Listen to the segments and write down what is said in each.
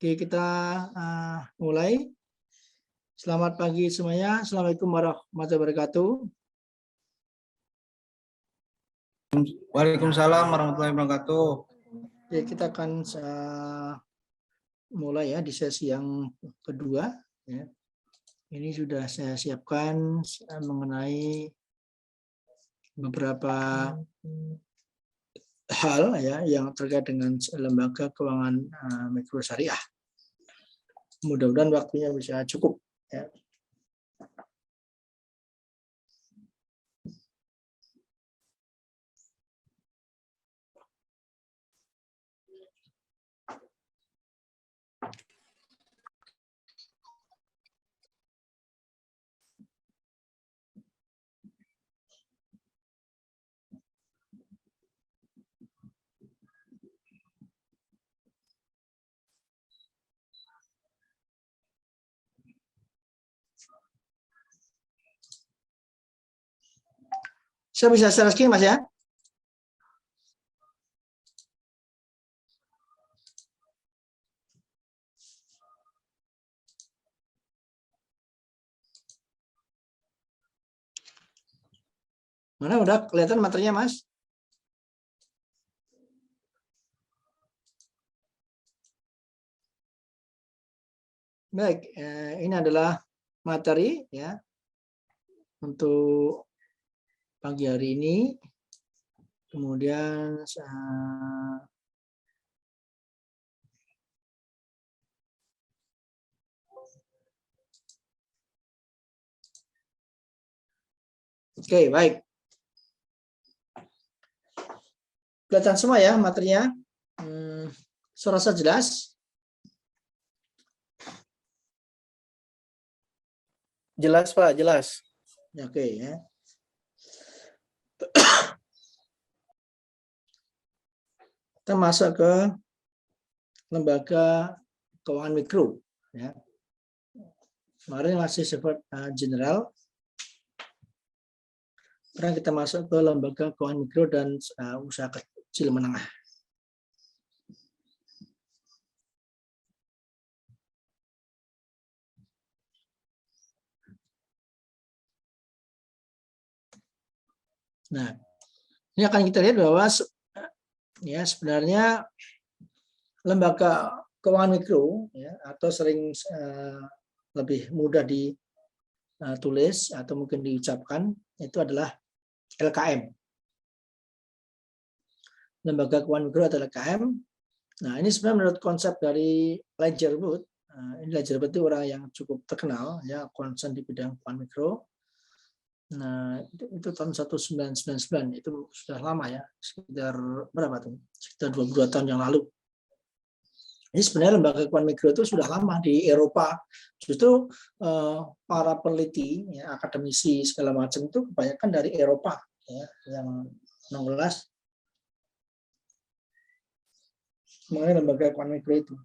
Oke, kita mulai. Selamat pagi semuanya. Assalamualaikum warahmatullahi wabarakatuh. Waalaikumsalam warahmatullahi wabarakatuh. Oke, kita akan mulai ya di sesi yang kedua. Ya. Ini sudah saya siapkan mengenai beberapa hal ya yang terkait dengan lembaga keuangan mikro syariah. Mudah-mudahan waktunya bisa cukup. Ya. Saya bisa share screen, Mas ya? Mana udah kelihatan materinya, Mas? Baik, ini adalah materi ya untuk pagi hari ini. Kemudian oke, baik. Kelihatan semua ya materinya. Suara saya jelas? Jelas Pak, jelas. Oke ya. Kita masuk ke lembaga keuangan mikro. Ya. Kemarin masih sifat general. Sekarang kita masuk ke lembaga keuangan mikro dan usaha kecil menengah. Nah, ini akan kita lihat bahwa ya sebenarnya lembaga keuangan mikro ya, atau sering lebih mudah ditulis atau mungkin diucapkan itu adalah LKM. Lembaga keuangan mikro adalah LKM. Nah, ini sebenarnya menurut konsep dari Ledger Wood. Ini Ledger Wood itu orang yang cukup terkenal ya, concern di bidang keuangan mikro. Nah, itu tahun 1999, itu sudah lama ya, sekitar berapa tuh? Sekitar 22 tahun yang lalu. Ini sebenarnya lembaga keuangan mikro itu sudah lama di Eropa. Justru para peneliti, ya, akademisi segala macam itu kebanyakan dari Eropa, ya, yang mengulas mengenai lembaga keuangan mikro itu.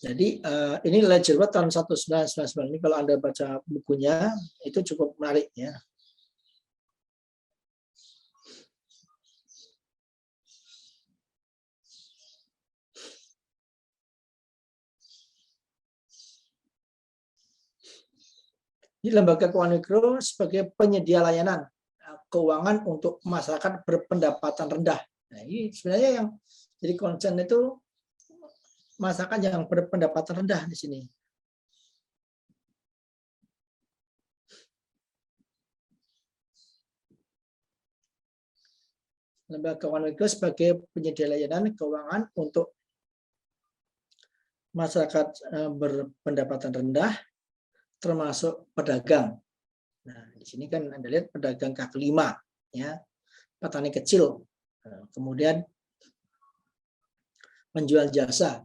Jadi ini Ledger Wood tahun 1999. Ini kalau Anda baca bukunya itu cukup menarik ya. Ini lembaga keuangan mikro sebagai penyedia layanan keuangan untuk masyarakat berpendapatan rendah. Nah, ini sebenarnya yang jadi concern itu masyarakat yang berpendapatan rendah di sini. Lembaga keuangan mikro sebagai penyedia layanan keuangan untuk masyarakat berpendapatan rendah, termasuk pedagang. Nah, di sini kan Anda lihat pedagang kaki lima, ya, petani kecil, kemudian penjual jasa.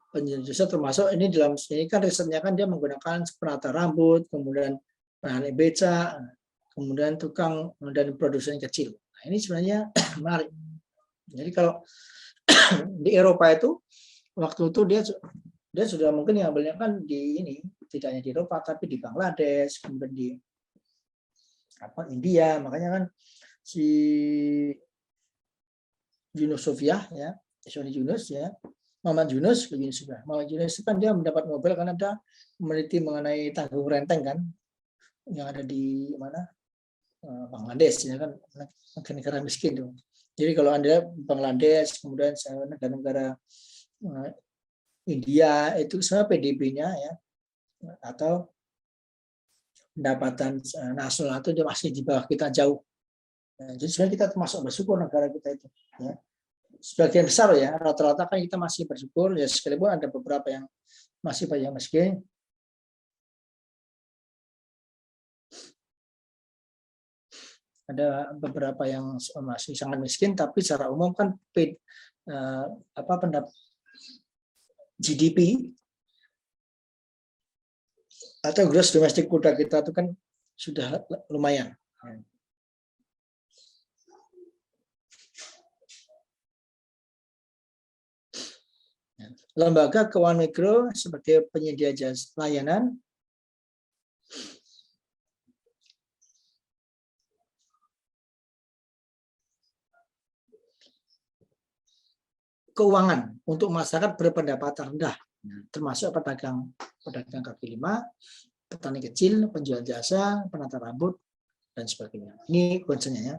Penjual jasa termasuk ini dalam sini kan risetnya kan dia menggunakan penata rambut, kemudian penani beca, kemudian tukang dan produsen kecil. Nah, ini sebenarnya menarik. Jadi kalau di Eropa itu waktu itu dia sudah mungkin ngambilnya kan di ini, tidak hanya di Eropa tapi di Bangladesh, kemudian di India, makanya kan si Yunus Sofiah ya, Sony Yunus ya, Muhammad Yunus ke Yunus Sofiah. Muhammad Yunus itu kan dia mendapat Nobel karena ada meneliti mengenai tanggung renteng kan yang ada di mana Bangladesh ya kan, negara miskin tuh. Jadi kalau Anda Bangladesh kemudian negara-negara India itu semua PDB-nya ya atau pendapatan nasional itu masih di bawah kita jauh. Jadi sebenarnya kita termasuk bersyukur negara kita itu. Ya. Sebagian besar ya, rata-rata kan kita masih bersyukur, ya sekalipun ada beberapa yang masih banyak miskin. Ada beberapa yang masih sangat miskin, tapi secara umum kan GDP atau gross domestic product kita itu kan sudah lumayan. Lembaga keuangan mikro sebagai penyedia jasa layanan keuangan untuk masyarakat berpendapatan rendah, termasuk pedagang kaki lima, petani kecil, penjual jasa, penata rambut, dan sebagainya. Ini concern-nya ya.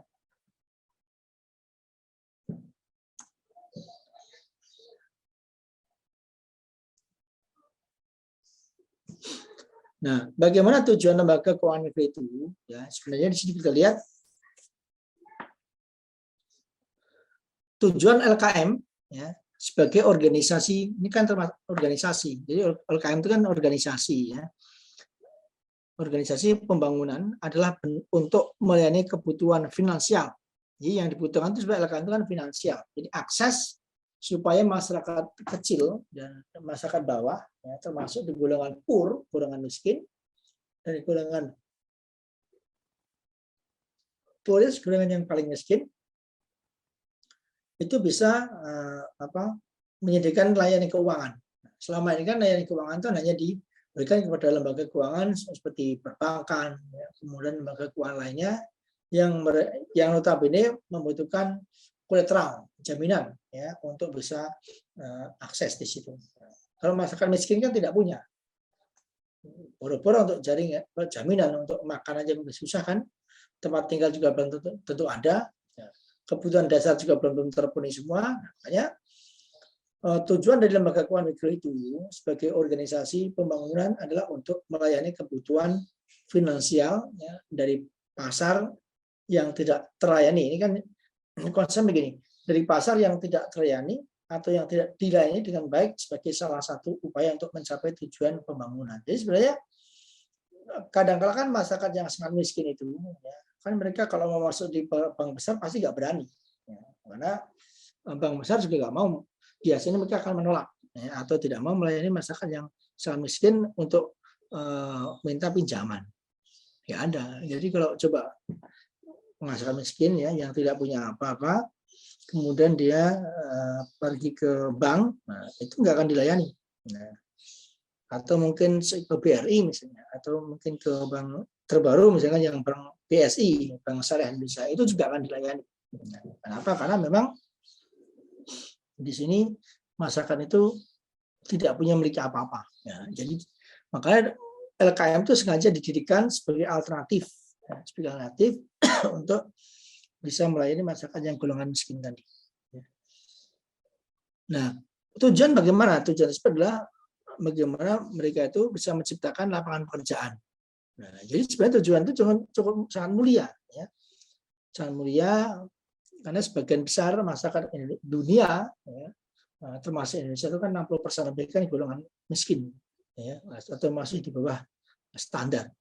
Nah, bagaimana tujuan lembaga keuangan mikro itu? Ya, sebenarnya di sini kita lihat tujuan LKM ya sebagai organisasi, ini kan termasuk organisasi. Jadi LKM itu kan organisasi ya. Organisasi pembangunan adalah untuk melayani kebutuhan finansial. Jadi yang dibutuhkan itu sebenarnya LKM itu kan finansial. Jadi akses supaya masyarakat kecil dan masyarakat bawah, ya, termasuk di golongan poor, golongan miskin, dari golongan poorest, golongan yang paling miskin, itu bisa menyediakan layanan keuangan. Selama ini kan layanan keuangan itu hanya diberikan kepada lembaga keuangan seperti perbankan, ya, kemudian lembaga keuangan lainnya yang notabene membutuhkan kolateral, jaminan ya untuk bisa akses di situ. Kalau masyarakat miskin kan tidak punya, boro-boro untuk jaminan untuk makan aja mungkin susah kan, tempat tinggal juga belum tentu ada, kebutuhan dasar juga belum terpenuhi semua. Makanya tujuan dari lembaga keuangan mikro itu sebagai organisasi pembangunan adalah untuk melayani kebutuhan finansial ya, dari pasar yang tidak terlayani. Ini kan konsep begini, dari pasar yang tidak terlayani atau yang tidak dilayani dengan baik sebagai salah satu upaya untuk mencapai tujuan pembangunan. Jadi sebenarnya kadang-kala kan masyarakat yang sangat miskin itu, ya, kan mereka kalau mau masuk di bank besar pasti nggak berani, ya, karena bank besar juga nggak mau. Biasanya mereka akan menolak ya, atau tidak mau melayani masyarakat yang sangat miskin untuk minta pinjaman. Ya ada. Jadi kalau coba masyarakat miskin ya yang tidak punya apa-apa, kemudian dia pergi ke bank, nah, itu nggak akan dilayani. Nah, atau mungkin ke BRI misalnya, atau mungkin ke bank terbaru misalnya yang bank BSI, Bank Syariah Indonesia, itu juga akan dilayani. Nah, kenapa? Karena memang di sini masyarakat itu tidak punya memiliki apa-apa. Ya, jadi makanya LKM itu sengaja didirikan sebagai alternatif, ya, sebagai alternatif untuk bisa melayani masyarakat yang golongan miskin tadi. Nah, tujuan bagaimana? Tujuan itu adalah bagaimana mereka itu bisa menciptakan lapangan pekerjaan. Nah, jadi sebenarnya tujuan itu cukup sangat mulia, ya. Sangat mulia karena sebagian besar masyarakat dunia, ya, termasuk Indonesia itu kan 60% lebih kan golongan miskin, ya, atau masih di bawah standar.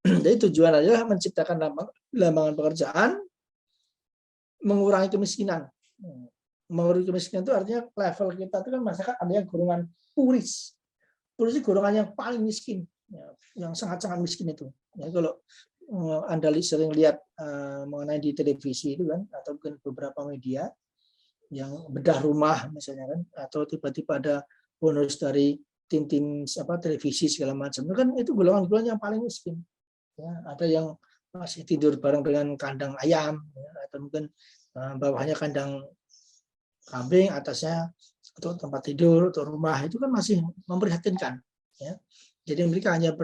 Jadi tujuan adalah menciptakan lapangan pekerjaan, mengurangi kemiskinan. Mengurangi kemiskinan itu artinya level kita itu kan masyarakat ada yang golongan puris. Puris itu golongan yang paling miskin, ya, yang sangat-sangat miskin itu. Ya, kalau Anda sering lihat mengenai di televisi itu kan, atau mungkin beberapa media yang bedah rumah misalnya kan, atau tiba-tiba ada bonus dari tim-tim televisi segala macam, itu kan itu golongan-golongan yang paling miskin. Ya, ada yang masih tidur bareng dengan kandang ayam, ya, atau mungkin bawahnya kandang kambing, atasnya untuk tempat tidur, untuk rumah, itu kan masih memprihatinkan. Ya. Jadi mereka hanya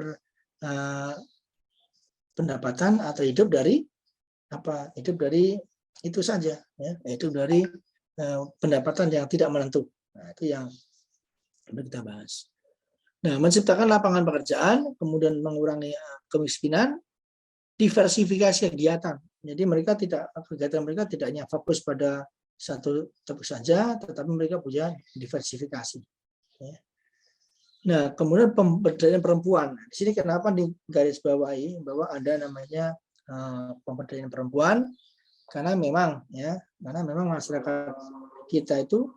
pendapatan atau hidup dari apa? Hidup dari itu saja, ya. Hidup dari pendapatan yang tidak menentu. Nah, itu yang kita bahas. Nah, menciptakan lapangan pekerjaan, kemudian mengurangi kemiskinan, diversifikasi kegiatan. Jadi kegiatan mereka tidak hanya fokus pada satu topik saja, tetapi mereka punya diversifikasi. Ya. Nah, kemudian pemberdayaan perempuan. Di sini kenapa di garis bawahi bahwa ada namanya pemberdayaan perempuan, karena memang masyarakat kita itu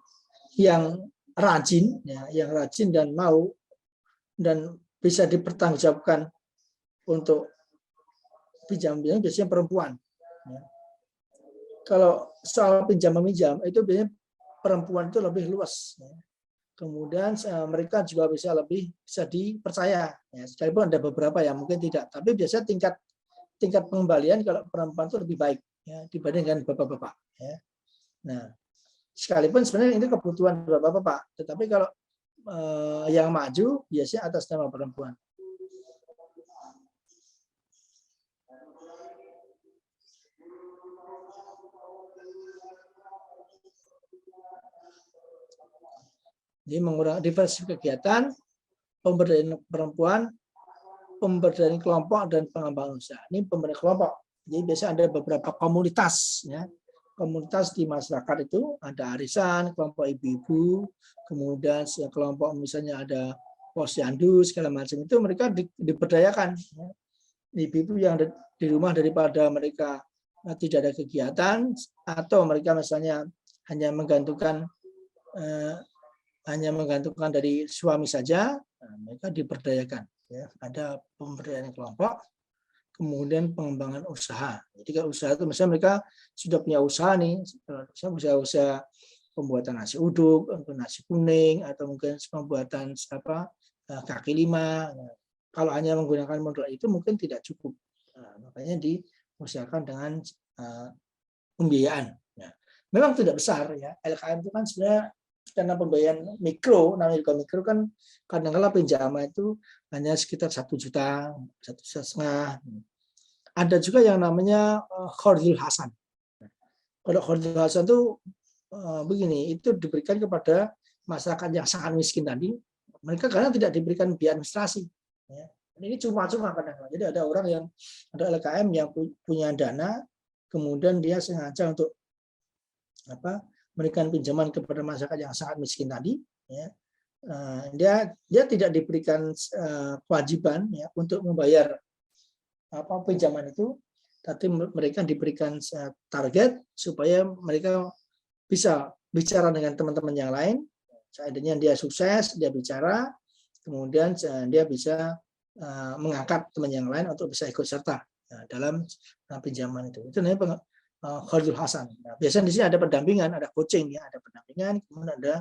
yang rajin, ya, yang rajin dan mau dan bisa dipertanggungjawabkan untuk pinjam-pinjam biasanya perempuan. Ya. Kalau soal pinjam-meminjam itu biasanya perempuan itu lebih luas. Ya. Kemudian mereka juga bisa dipercaya. Ya. Sekalipun ada beberapa yang mungkin tidak, tapi biasanya tingkat pengembalian kalau perempuan itu lebih baik, ya, dibandingkan bapak-bapak. Ya. Nah, sekalipun sebenarnya ini kebutuhan bapak-bapak, tetapi kalau yang maju biasanya atas nama perempuan. Jadi mengurangi diversifikasi kegiatan, pemberdayaan perempuan, pemberdayaan kelompok, dan pengembangan usaha. Ini pemberdayaan kelompok. Jadi biasanya ada beberapa komunitas, ya. Komunitas di masyarakat itu ada arisan, kelompok ibu-ibu, kemudian kelompok misalnya ada posyandu segala macam, itu mereka diberdayakan. Ya. Ibu-ibu yang di rumah daripada mereka tidak ada kegiatan atau mereka misalnya hanya menggantungkan dari suami saja, mereka diberdayakan. Ya. Ada pemberdayaan kelompok, kemudian pengembangan usaha. Jadi kalau usaha itu misalnya mereka sudah punya usaha nih, usaha pembuatan nasi uduk, nasi kuning, atau mungkin pembuatan kaki lima. Kalau hanya menggunakan modal itu mungkin tidak cukup. Makanya diusahakan dengan pembiayaan. Nah, memang tidak besar, ya. LKM itu kan sebenarnya karena pembiayaan mikro, namanya juga mikro kan kadang-kadang pinjaman itu hanya sekitar 1 juta, 1,5 juta. Ada juga yang namanya Qardul Hasan. Kalau Qardul Hasan itu begini, itu diberikan kepada masyarakat yang sangat miskin tadi, mereka karena tidak diberikan biaya administrasi. Ya. Ini cuma-cuma kadang-kadang. Jadi ada orang yang ada LKM yang punya dana, kemudian dia sengaja untuk memberikan pinjaman kepada masyarakat yang sangat miskin tadi, ya. Dia tidak diberikan kewajiban, ya, untuk membayar pinjaman itu, tapi mereka diberikan target supaya mereka bisa bicara dengan teman-teman yang lain. Seandainya dia sukses, dia bicara, kemudian dia bisa mengangkat teman yang lain untuk bisa ikut serta dalam pinjaman itu. Itu namanya Qardul Hasan. Nah, biasanya di sini ada pendampingan, ada coaching, ya, ada pendampingan, kemudian ada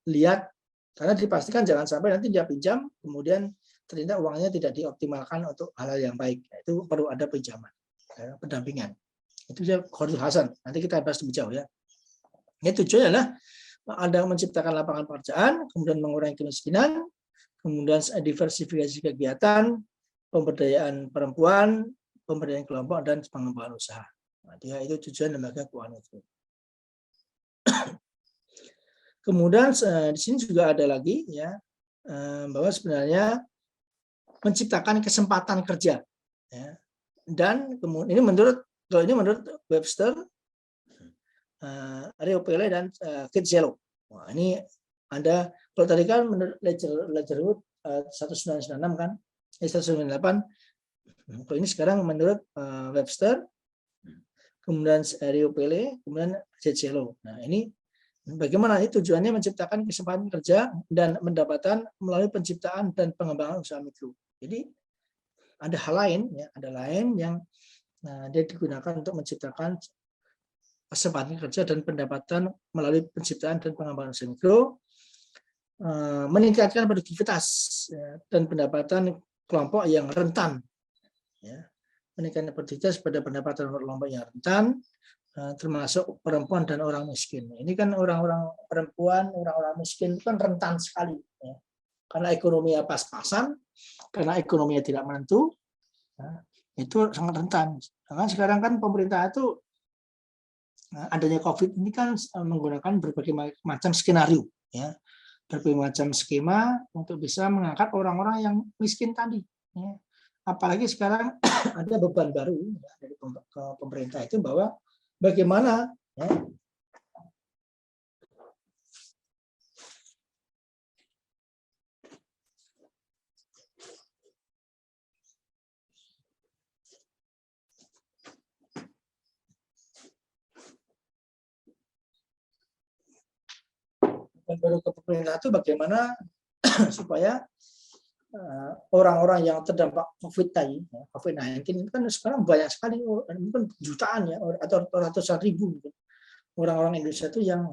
lihat, karena dipastikan jangan sampai nanti dia pinjam, kemudian ternyata uangnya tidak dioptimalkan untuk hal-hal yang baik. Nah, itu perlu ada pinjaman, ya, pendampingan. Itu dia Qardul Hasan. Nanti kita bahas lebih jauh, ya. Ini tujuannya adalah ada menciptakan lapangan pekerjaan, kemudian mengurangi kemiskinan, kemudian diversifikasi kegiatan, pemberdayaan perempuan, pemberdayaan kelompok, dan pengembangan usaha. Nah, dia itu tujuan lembaga keuangan itu. Kemudian di sini juga ada lagi, ya, bahwa sebenarnya menciptakan kesempatan kerja, ya. Dan kemudian ini menurut Webster, Riopelle, dan Kitzelo. Wah, ini ada, kalau tadi kan menurut Ledgerwood 1996 kan, 1998. Kalau ini sekarang menurut Webster, kemudian Riopelle, kemudian Kitzelo. Nah, ini bagaimana ini tujuannya menciptakan kesempatan kerja dan pendapatan melalui penciptaan dan pengembangan usaha mikro. Jadi ada hal lain, ya, ada lain yang dia digunakan untuk menciptakan kesempatan kerja dan pendapatan melalui penciptaan dan pengembangan usaha mikro, meningkatkan produktivitas, ya, dan pendapatan kelompok yang rentan, ya. meningkatkan produktivitas pada pendapatan kelompok yang rentan, termasuk perempuan dan orang miskin. Ini kan orang-orang perempuan, orang-orang miskin itu kan rentan sekali, ya. Karena ekonominya pas-pasan, karena ekonominya tidak menentu, ya, itu sangat rentan. Karena sekarang kan pemerintah itu adanya COVID ini kan menggunakan berbagai macam skenario, ya, berbagai macam skema untuk bisa mengangkat orang-orang yang miskin tadi. Ya. Apalagi sekarang ada beban baru ya, dari pemerintah itu bahwa bagaimana ya, baru ke pemerintah itu bagaimana supaya orang-orang yang terdampak COVID tadi, COVID-19 itu kan sekarang banyak sekali, mungkin jutaan ya, atau ratusan ribu orang-orang Indonesia itu yang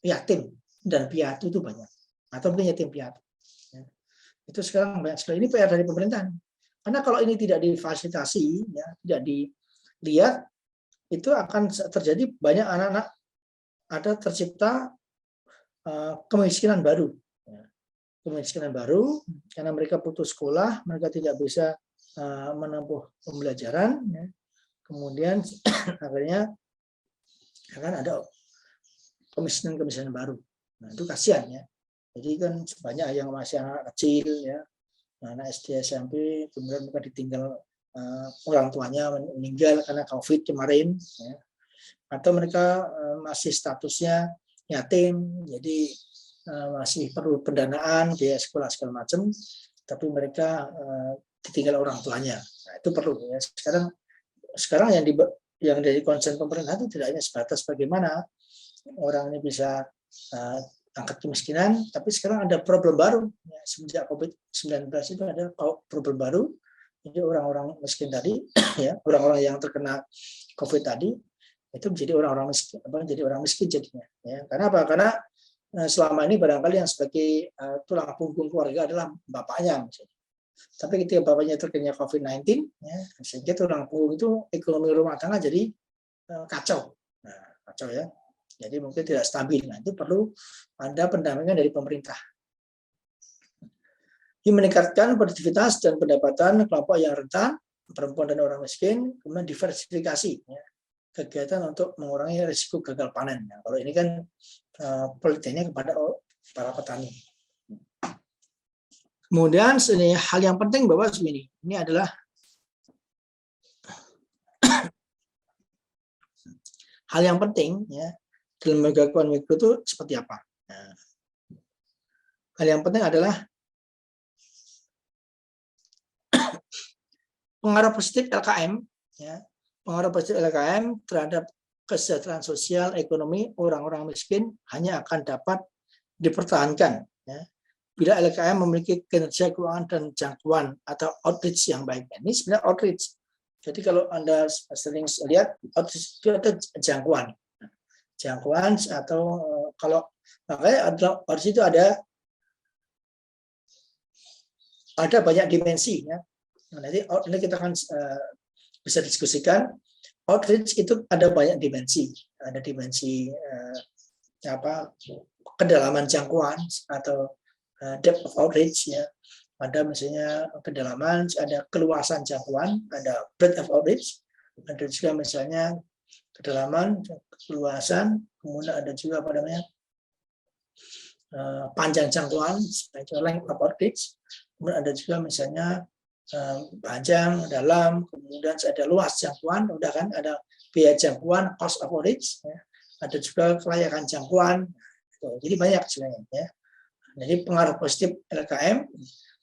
yatim dan piatu itu banyak, atau mungkin yatim piatu. Ya. Itu sekarang banyak sekali. Ini PR dari pemerintah. Karena kalau ini tidak difasilitasi, ya, tidak dilihat, itu akan terjadi banyak anak-anak ada tercipta kemiskinan baru. Kemiskinan baru karena mereka putus sekolah, mereka tidak bisa menempuh pembelajaran, ya. Kemudian akhirnya akan ada kemiskinan baru. Nah, itu kasihan ya. Jadi kan banyak yang masih anak kecil ya, anak SD SMP, kemudian mereka ditinggal orang tuanya meninggal karena COVID kemarin, ya. Atau mereka masih statusnya yatim, jadi masih perlu pendanaan, biaya sekolah segala macam, tapi mereka ditinggal orang tuanya. Nah, itu perlu ya. Sekarang yang dari concern pemerintah itu tidak hanya sebatas bagaimana orang ini bisa angkat kemiskinan, tapi sekarang ada problem baru ya, semenjak COVID-19 itu ada problem baru. Jadi orang-orang miskin tadi, ya, orang-orang yang terkena COVID tadi itu menjadi orang-orang miskin, jadi orang miskin jadinya. Ya. Karena apa? Karena selama ini barangkali yang sebagai tulang punggung keluarga adalah bapaknya, misalnya. Tapi ketika bapaknya terkena COVID-19, ya, sehingga tulang punggung itu ekonomi rumah tangga jadi kacau, kacau ya. Jadi mungkin tidak stabil. Nah, itu perlu ada pendampingan dari pemerintah. Ini meningkatkan produktivitas dan pendapatan kelompok yang rentan, perempuan dan orang miskin, kemudian diversifikasi. Ya. Kegiatan untuk mengurangi risiko gagal panen. Nah, kalau ini kan penelitiannya kepada para petani. Kemudian ini hal yang penting bahwa ini adalah hal yang penting ya dalam lembaga keuangan mikro itu seperti apa. Nah, hal yang penting adalah pengaruh positif LKM ya. Pengaruh positif LKM terhadap kesejahteraan sosial ekonomi orang-orang miskin hanya akan dapat dipertahankan ya, bila LKM memiliki kinerja keuangan dan jangkauan atau outreach yang baik. Ini sebenarnya outreach. Jadi kalau Anda sering lihat outreach itu ada jangkauan atau kalau makanya outreach itu ada banyak dimensi ya. Nah, nanti kita akan bisa diskusikan. Outreach itu ada banyak dimensi, ada dimensi kedalaman jangkauan atau depth of outreach ya. Ada misalnya kedalaman, ada keluasan jangkauan, ada breadth of outreach, ada juga misalnya kedalaman, keluasan, kemudian ada juga panjang jangkauan, length of outreach, kemudian ada juga misalnya panjang, dalam, kemudian ada luas jangkauan, udah kan ada biaya jangkauan, cost of outreach, ya. Ada juga kelayakan jangkauan, jadi banyak sebenarnya. Ya. Jadi pengaruh positif LKM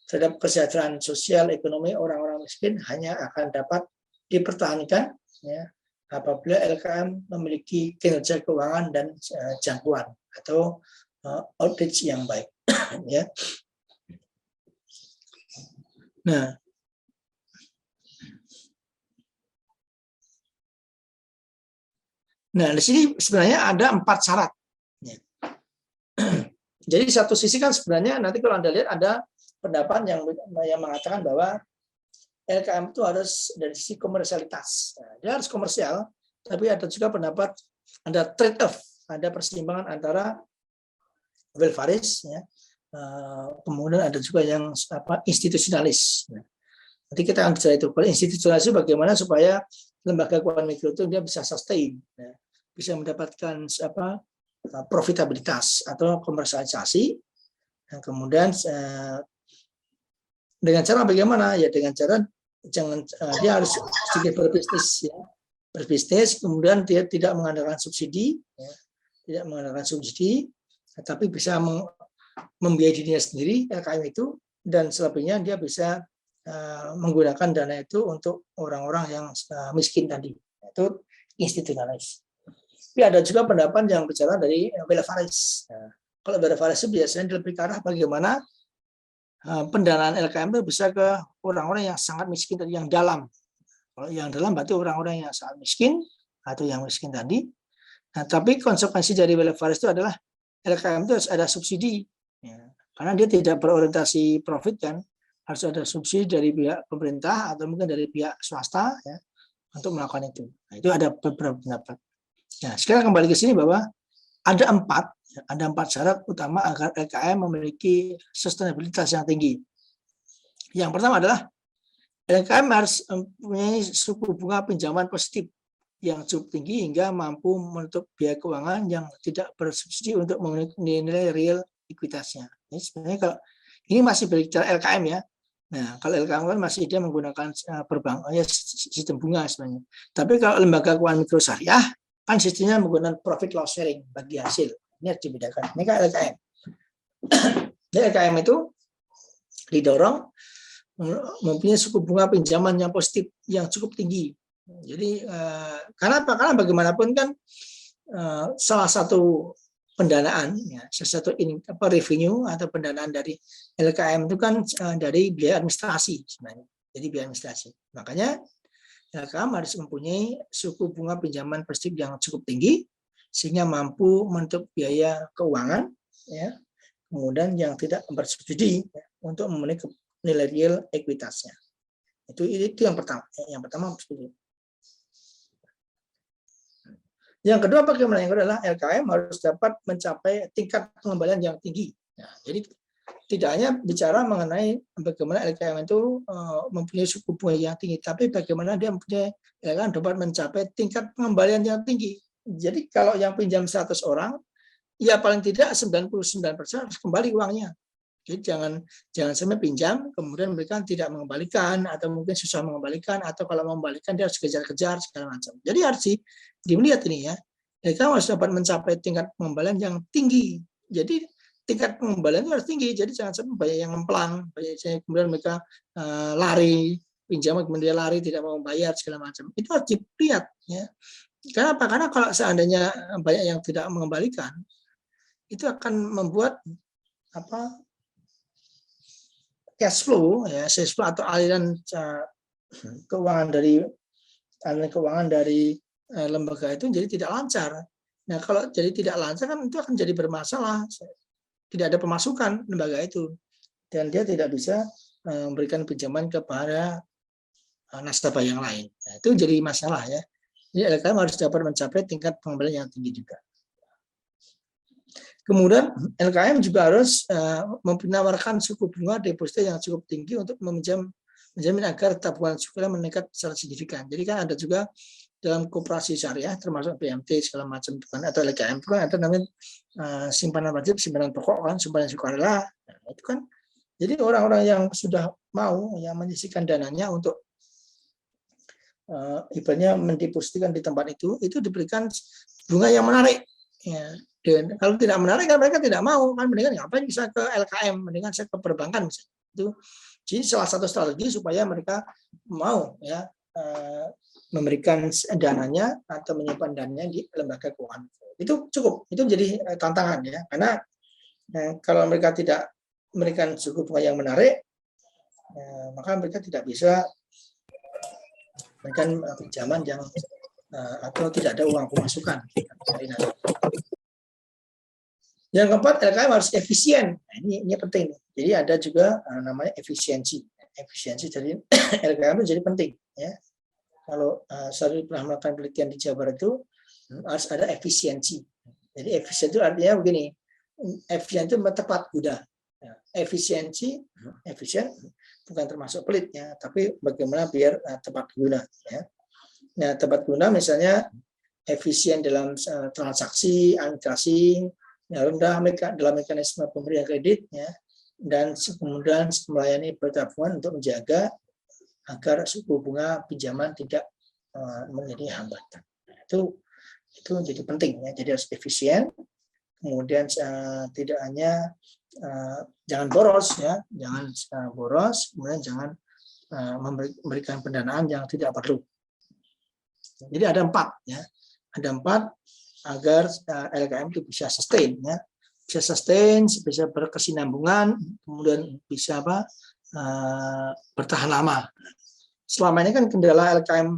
terhadap kesejahteraan sosial ekonomi orang-orang miskin hanya akan dapat dipertahankan ya, apabila LKM memiliki kinerja keuangan dan jangkauan atau outreach yang baik. Ya. Nah, di sini sebenarnya ada 4 syarat. Jadi satu sisi kan sebenarnya nanti kalau Anda lihat ada pendapat yang mengatakan bahwa LKM itu harus dari sisi komersialitas. Nah, dia harus komersial, tapi ada juga pendapat ada trade off, ada persimpangan antara welfareis, ya. Kemudian ada juga yang institusionalis. Nanti kita akan bicara itu. Kalau institusionalis itu bagaimana supaya lembaga keuangan mikro itu dia bisa sustain, ya, bisa mendapatkan profitabilitas atau komersialisasi. Dan kemudian dengan cara bagaimana? Ya dengan cara dia harus sedikit berbisnis, ya. Berbisnis, kemudian dia tidak mengandalkan subsidi, ya. Tidak mengandalkan subsidi, tapi bisa membiayai dirinya sendiri LKM itu, dan selebihnya dia bisa menggunakan dana itu untuk orang-orang yang miskin tadi. Itu institusionalis. Tapi ada juga pendapat yang bicara dari welfareis. Kalau welfareis itu biasanya lebih ke arah bagaimana pendanaan LKM itu bisa ke orang-orang yang sangat miskin tadi, yang dalam. Kalau yang dalam berarti orang-orang yang sangat miskin atau yang miskin tadi. Nah, tapi konsekuensi dari welfareis itu adalah LKM itu harus ada subsidi, ya. Karena dia tidak berorientasi profit, kan, harus ada subsidi dari pihak pemerintah atau mungkin dari pihak swasta, ya, untuk melakukan itu. Nah, itu ada beberapa pendapat. Nah, sekarang kembali ke sini bahwa ada empat syarat utama agar LKM memiliki sustainabilitas yang tinggi. Yang pertama adalah LKM harus mempunyai suku bunga pinjaman positif yang cukup tinggi hingga mampu menutup biaya keuangan yang tidak bersubsidi untuk memenuhi nilai real ekuitasnya. Ini sebenarnya kalau ini masih berbicara LKM, ya. Nah, kalau LKM kan masih dia menggunakan sistem bunga sebenarnya. Tapi kalau lembaga keuangan mikro syariah kan sistemnya menggunakan profit loss sharing, bagi hasil. Ini harus dibedakan. Ini kan LKM. Jadi LKM itu didorong mempunyai suku bunga pinjaman yang positif yang cukup tinggi. Jadi karena bagaimanapun kan salah satu pendanaan, ya, salah satu revenue atau pendanaan dari LKM itu kan dari biaya administrasi sebenarnya. Jadi biaya administrasi. Makanya LKM harus mempunyai suku bunga pinjaman positif yang cukup tinggi sehingga mampu menutup biaya keuangan, ya, kemudian yang tidak bersubsidi, ya, untuk memenuhi nilai real ekuitasnya. Itu yang pertama. Yang pertama seperti itu. Yang kedua bagaimana? Yang kedua adalah LKM harus dapat mencapai tingkat pengembalian yang tinggi. Nah, jadi tidak hanya bicara mengenai bagaimana LKM itu mempunyai suku bunga yang tinggi, tapi bagaimana dia mempunyai LKM dapat mencapai tingkat pengembalian yang tinggi. Jadi kalau yang pinjam 100 orang, ya paling tidak 99% harus kembali uangnya. Jadi jangan sampai pinjam kemudian mereka tidak mengembalikan atau mungkin susah mengembalikan, atau kalau mengembalikan dia harus kejar-kejar segala macam. Jadi harus dilihat ini, ya. Mereka harus dapat mencapai tingkat pengembalian yang tinggi. Jadi tingkat pengembalian itu harus tinggi. Jadi jangan sampai banyak yang ngemplang, kemudian mereka lari pinjam kemudian lari tidak mau membayar segala macam. Itu harus dilihat, ya. Kenapa? Karena kalau seandainya banyak yang tidak mengembalikan, itu akan membuat cash flow, ya, atau aliran keuangan dari lembaga itu jadi tidak lancar. Nah, kalau jadi tidak lancar kan itu akan jadi bermasalah. Tidak ada pemasukan lembaga itu dan dia tidak bisa memberikan pinjaman kepada nasabah yang lain. Nah, itu jadi masalah, ya. Jadi LKM harus dapat mencapai tingkat pengembalian yang tinggi juga. Kemudian LKM juga harus menawarkan suku bunga deposito yang cukup tinggi untuk menjamin agar tabungan sukarela meningkat secara signifikan. Jadi kan ada juga dalam koperasi syariah termasuk BMT segala macam itu kan, atau LKM itu kan ada namanya simpanan wajib, simpanan pokok kan, simpanan sukarela. Nah, itu kan jadi orang-orang yang sudah mau yang menyisihkan dananya untuk ibaratnya mendepositikan di tempat itu diberikan bunga yang menarik, ya. Dan kalau tidak menarik kan mereka tidak mau, kan mendingan ngapain bisa ke LKM, mendingan saya ke perbankan misalnya. Itu jadi salah satu strategi supaya mereka mau, ya, memberikan dananya atau menyimpan dananya di lembaga keuangan. Itu cukup, itu jadi tantangan, ya, karena kalau mereka tidak memberikan suku bunga yang menarik, maka mereka tidak bisa memberikan pinjaman yang atau tidak ada uang pemasukan dari nasabah. Yang keempat, LKM harus efisien. Nah, ini penting. Jadi ada juga namanya efisiensi. efisiensi dari LKM itu jadi penting ya. Kalau saya pernah melakukan penelitian di Jawa Barat itu harus ada efisiensi. Jadi efisien itu artinya begini, efisien itu tepat guna. Efisiensi, efisien bukan termasuk pelit ya, tapi bagaimana biar tepat guna ya. Nah, tepat guna misalnya efisien dalam transaksi, administrasi, rendah dalam mekanisme pemberian kredit ya, dan kemudian melayani pertabungan untuk menjaga agar suku bunga pinjaman tidak menjadi hambatan. Itu jadi penting ya. Jadi harus efisien. Kemudian tidak hanya jangan boros ya, jangan boros. Kemudian jangan memberikan pendanaan yang tidak perlu. Jadi ada 4 ya. Ada 4 agar LKM itu bisa sustain ya. Bisa sustain, bisa berkesinambungan, kemudian bisa bertahan lama. Selama ini kan kendala LKM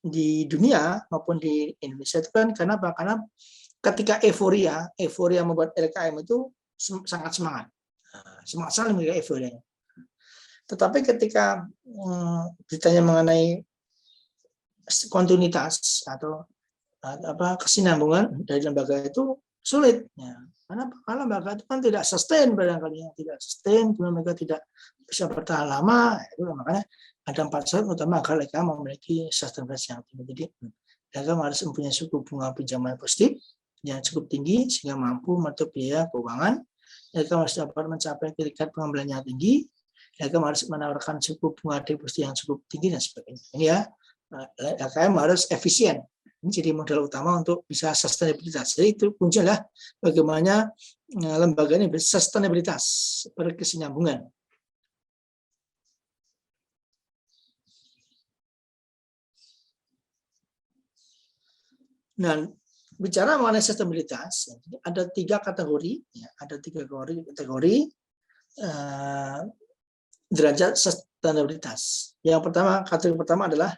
di dunia maupun di Indonesia itu kan karena apa? Karena ketika euforia membuat LKM itu sangat semangat sekali memiliki euforia. Tetapi ketika ditanya mengenai kontinuitas atau kesinambungan dari lembaga itu sulit ya. Karena lembaga itu kan tidak sustain, barangkali tidak sustain, kemudian mereka tidak bisa bertahan lama. Itu makanya ada 4 syarat utama agar LKM memiliki sustainability yang tinggi. Jadi LKM harus mempunyai suku bunga pinjaman positif yang cukup tinggi sehingga mampu menutup biaya keuangan. LKM harus dapat mencapai tingkat pengambilan yang tinggi. LKM harus menawarkan suku bunga deposito yang cukup tinggi dan sebagainya. Ini ya, LKM harus efisien. Ini jadi modal utama untuk bisa sustainabilitas. Jadi itu kuncinya bagaimana lembaga ini bersustainabilitas, berkesinambungan. Nah, bicara mengenai sustainabilitas, ada 3 kategori, ya, ada 3 kategori derajat sustainabilitas. Yang pertama, kategori pertama adalah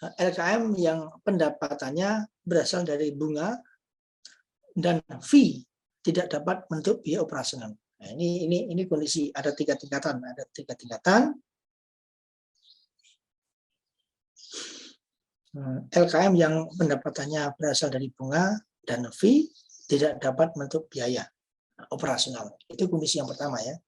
LKM yang pendapatannya berasal dari bunga dan fee tidak dapat menutup biaya operasional. Nah, ini kondisi ada 3 tingkatan, LKM yang pendapatannya berasal dari bunga dan fee tidak dapat menutup biaya operasional. Itu kondisi yang pertama ya.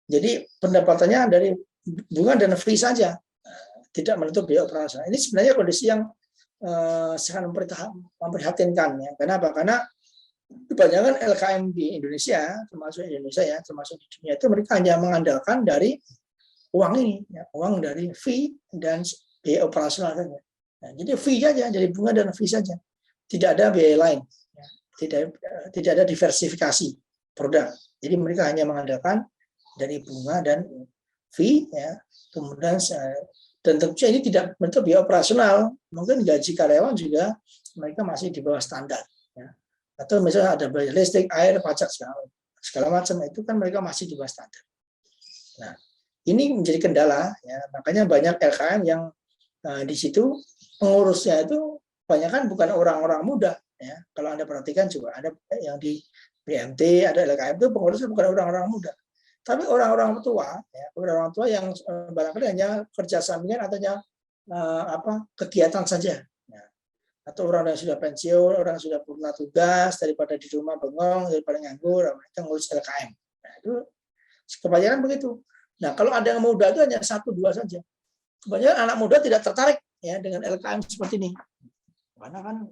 Jadi pendapatannya dari bunga dan fee saja, tidak menutup biaya operasional. Ini sebenarnya kondisi yang sangat memprihatinkan ya. Kenapa? Karena kebanyakan LKM di Indonesia, termasuk di dunia itu mereka hanya mengandalkan dari uang ini, ya, uang dari fee dan biaya operasional saja. Nah, jadi fee saja, jadi bunga dan fee saja, tidak ada biaya lain, ya. Tidak ada diversifikasi produk. Jadi mereka hanya mengandalkan dari bunga dan fee, ya. Kemudian dan tentunya ini tidak menutup biaya operasional. Mungkin gaji karyawan juga mereka masih di bawah standar. Ya. Atau misalnya ada biaya listrik, air, pajak segala macam itu kan mereka masih di bawah standar. Nah, ini menjadi kendala. Ya. Makanya banyak LKM yang di situ pengurusnya itu banyak kan bukan orang-orang muda. Ya. Kalau Anda perhatikan juga ada yang di BMT, ada LKM itu pengurusnya bukan orang-orang muda. Tapi orang-orang tua, ya, orang-orang tua yang barangkali hanya kerja sampingan atau kegiatan saja, ya. Atau orang yang sudah pensiun, orang yang sudah purna tugas daripada di rumah bengong, daripada nganggur, mereka ngurus LKM. Nah, itu kebanyakan begitu. Nah, kalau ada yang muda itu hanya 1-2 saja. Kebanyakan anak muda tidak tertarik ya dengan LKM seperti ini, karena kan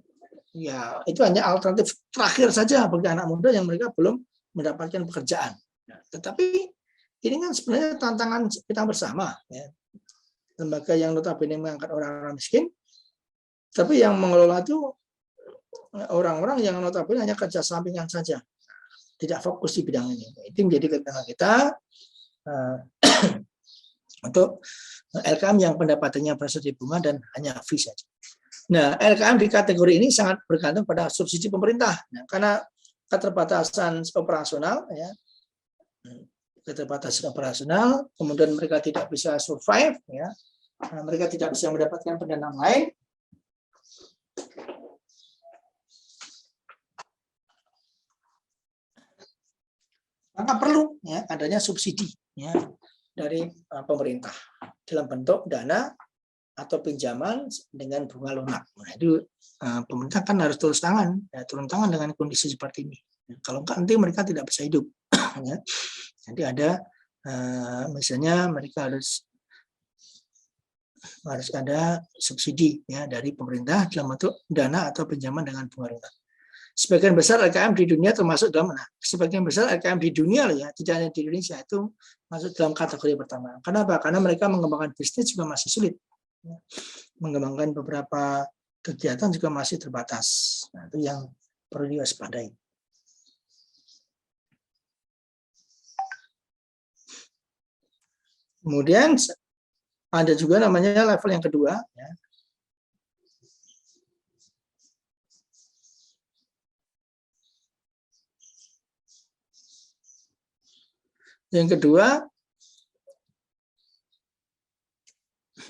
ya itu hanya alternatif terakhir saja bagi anak muda yang mereka belum mendapatkan pekerjaan. Nah, tetapi ini kan sebenarnya tantangan kita bersama, ya. Lembaga yang notabene mengangkat orang-orang miskin, tapi yang mengelola itu orang-orang yang notabene hanya kerja sampingan saja, tidak fokus di bidang ini. Itu menjadi tantangan kita untuk LKM yang pendapatannya berasal dari bunga dan hanya fee saja. Nah, LKM di kategori ini sangat bergantung pada subsidi pemerintah, nah, karena keterbatasan operasional, ya. Keterbatasan operasional, kemudian mereka tidak bisa survive, ya, mereka tidak bisa mendapatkan pendanaan lain, maka perlu ya adanya subsidi ya dari pemerintah dalam bentuk dana atau pinjaman dengan bunga lunak. Nah, itu pemerintah kan harus turun tangan dengan kondisi seperti ini. Kalau enggak nanti mereka tidak bisa hidup. Ya. Jadi ada misalnya mereka harus ada subsidi ya dari pemerintah dalam bentuk dana atau pinjaman dengan bunga lunak. Sebagian besar LKM di dunia termasuk dalam sebagian besar LKM di dunia ya, tidak hanya di Indonesia itu masuk dalam kategori pertama. Kenapa? Karena mereka mengembangkan bisnis juga masih sulit. Ya. Mengembangkan beberapa kegiatan juga masih terbatas. Nah, itu yang perlu diwaspadai. Kemudian ada juga namanya level yang kedua. Ya. Yang kedua,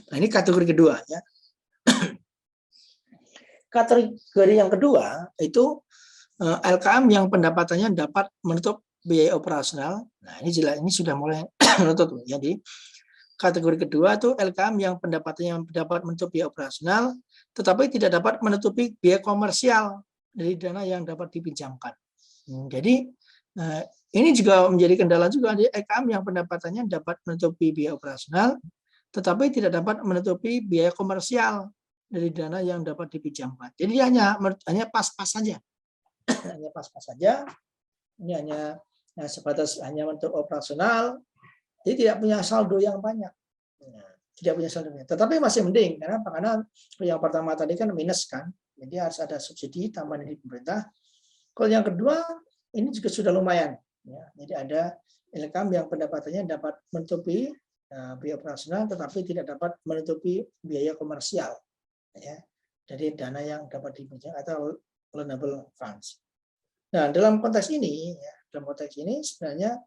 nah ini kategori kedua. Ya. Kategori yang kedua itu LKM yang pendapatannya dapat menutup biaya operasional. Nah ini jelas, ini sudah mulai menutup. Jadi kategori kedua itu LKM yang pendapatannya dapat menutup biaya operasional, tetapi tidak dapat menutupi biaya komersial dari dana yang dapat dipinjamkan. Jadi ini juga menjadi kendala juga di LKM yang pendapatannya dapat menutupi biaya operasional, tetapi tidak dapat menutupi biaya komersial dari dana yang dapat dipinjamkan. Jadi hanya pas-pas saja, hanya pas-pas saja. Ini hanya sebatas hanya untuk operasional. Jadi tidak punya saldo yang banyak, tidak punya saldo. Tetapi masih mending karena yang pertama tadi kan minus kan, jadi harus ada subsidi tambahan dari pemerintah. Kalau yang kedua ini juga sudah lumayan. Ya, jadi ada LKM yang pendapatannya dapat menutupi biaya operasional, tetapi tidak dapat menutupi biaya komersial, ya, dari dana yang dapat dipinjam atau loanable funds. Nah, dalam konteks ini, sebenarnya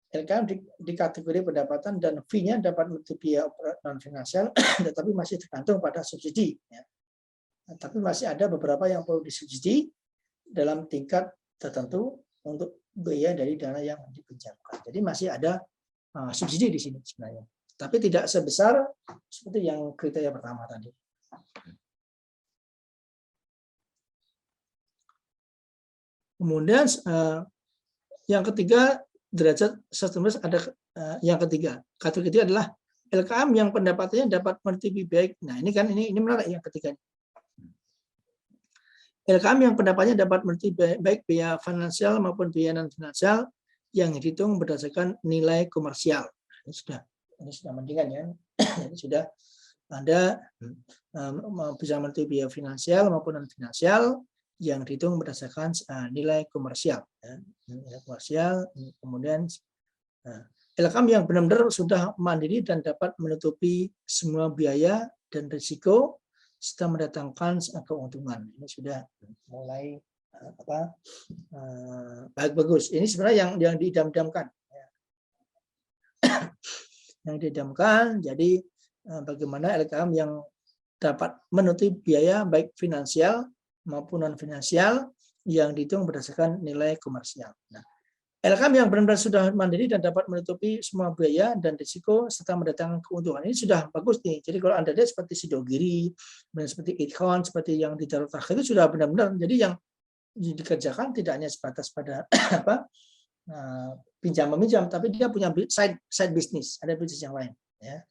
LKM di kategori pendapatan dan fee-nya dapat menutupi biaya non finansial, tetapi masih tergantung pada subsidi. Ya. Tapi masih ada beberapa yang perlu disubsidi dalam tingkat tertentu untuk biaya dari dana yang dipinjamkan. Jadi masih ada subsidi di sini sebenarnya, tapi tidak sebesar seperti yang kriteria pertama tadi. Kemudian yang ketiga derajat sustainability ada yang ketiga. Kategori ketiga adalah LKM yang pendapatannya dapat menutupi baik. Nah ini kan ini menarik yang ketiga. LKM yang pendapatnya dapat menutupi baik biaya finansial maupun biaya non finansial yang dihitung berdasarkan nilai komersial. Ini sudah mendingan ya. Ini sudah ada bisa menutupi biaya finansial maupun non finansial yang dihitung berdasarkan nilai komersial. Nilai komersial. Kemudian LKM yang benar-benar sudah mandiri dan dapat menutupi semua biaya dan risiko serta mendatangkan keuntungan. Ini sudah mulai bagus. Ini sebenarnya yang diidam-idamkan. Yang diidamkan. Jadi bagaimana LKM yang dapat menutupi biaya baik finansial maupun non finansial yang dihitung berdasarkan nilai komersial. Nah, LKM yang benar-benar sudah mandiri dan dapat menutupi semua biaya dan risiko serta mendatangkan keuntungan. Ini sudah bagus nih. Jadi kalau Anda lihat seperti Sidogiri, seperti Icon, seperti yang di Darul Taqwa itu sudah benar-benar. Jadi yang dikerjakan tidak hanya sebatas pada pinjam-meminjam, tapi dia punya side bisnis, ada bisnis yang lain. Ya.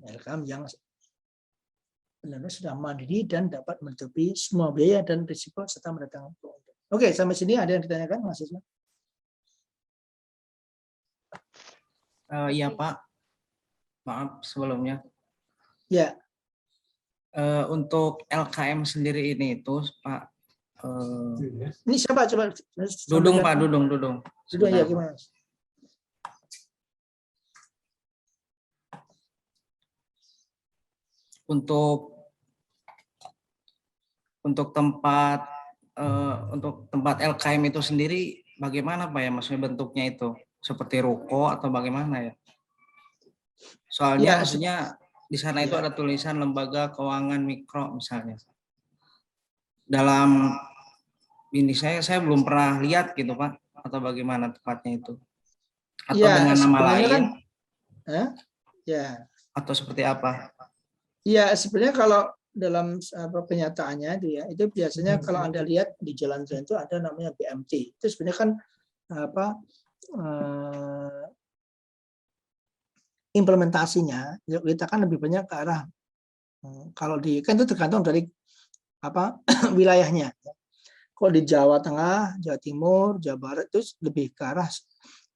LKM yang benar-benar sudah mandiri dan dapat menutupi semua biaya dan risiko serta mendatangkan keuntungan. Oke, sampai sini ada yang ditanyakan, mahasiswa? Iya Pak, maaf sebelumnya. Ya. Untuk LKM sendiri ini itu Pak. Ini siapa coba? Dudung Pak, Dudung. Dudung ya gimana? Untuk tempat LKM itu sendiri bagaimana Pak ya, maksudnya bentuknya itu seperti ruko atau bagaimana ya? Soalnya Ya, maksudnya di sana itu ya, ada tulisan lembaga keuangan mikro misalnya. Dalam ini saya belum pernah lihat gitu Pak, atau bagaimana tepatnya itu. Atau ya dengan nama sebenarnya kan, lain ya, atau seperti apa? ya sebenarnya kalau dalam kenyataannya itu biasanya kalau Anda lihat di jalan-jalan itu ada namanya BMT. Itu sebenarnya kan apa eh, implementasinya kita kan lebih banyak ke arah kalau di kan itu tergantung dari apa wilayahnya. Kalau di Jawa Tengah, Jawa Timur, Jawa Barat itu lebih ke arah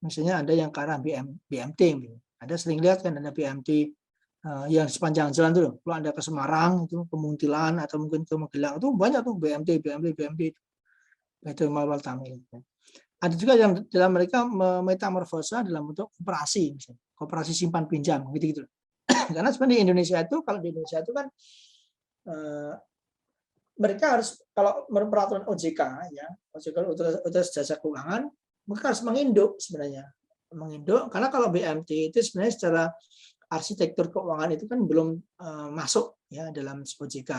misalnya ada yang ke arah BMT. Ada sering lihat kan ada BMT yang sepanjang jalan tuh. Kalau Anda ke Semarang itu ke Muntilan atau mungkin ke Magelang itu banyak tuh BMT itu Mawal Tamil. Ada juga yang dalam mereka metamorfosa dalam bentuk koperasi, misalnya koperasi simpan pinjam gitu-gitu. Karena sebenarnya di Indonesia itu kalau di Indonesia itu kan mereka harus kalau menurut peraturan OJK ya, OJK Otoritas Jasa Keuangan, mereka harus menginduk sebenarnya. Menginduk karena kalau BMT itu sebenarnya secara arsitektur keuangan itu kan belum masuk ya dalam OJK,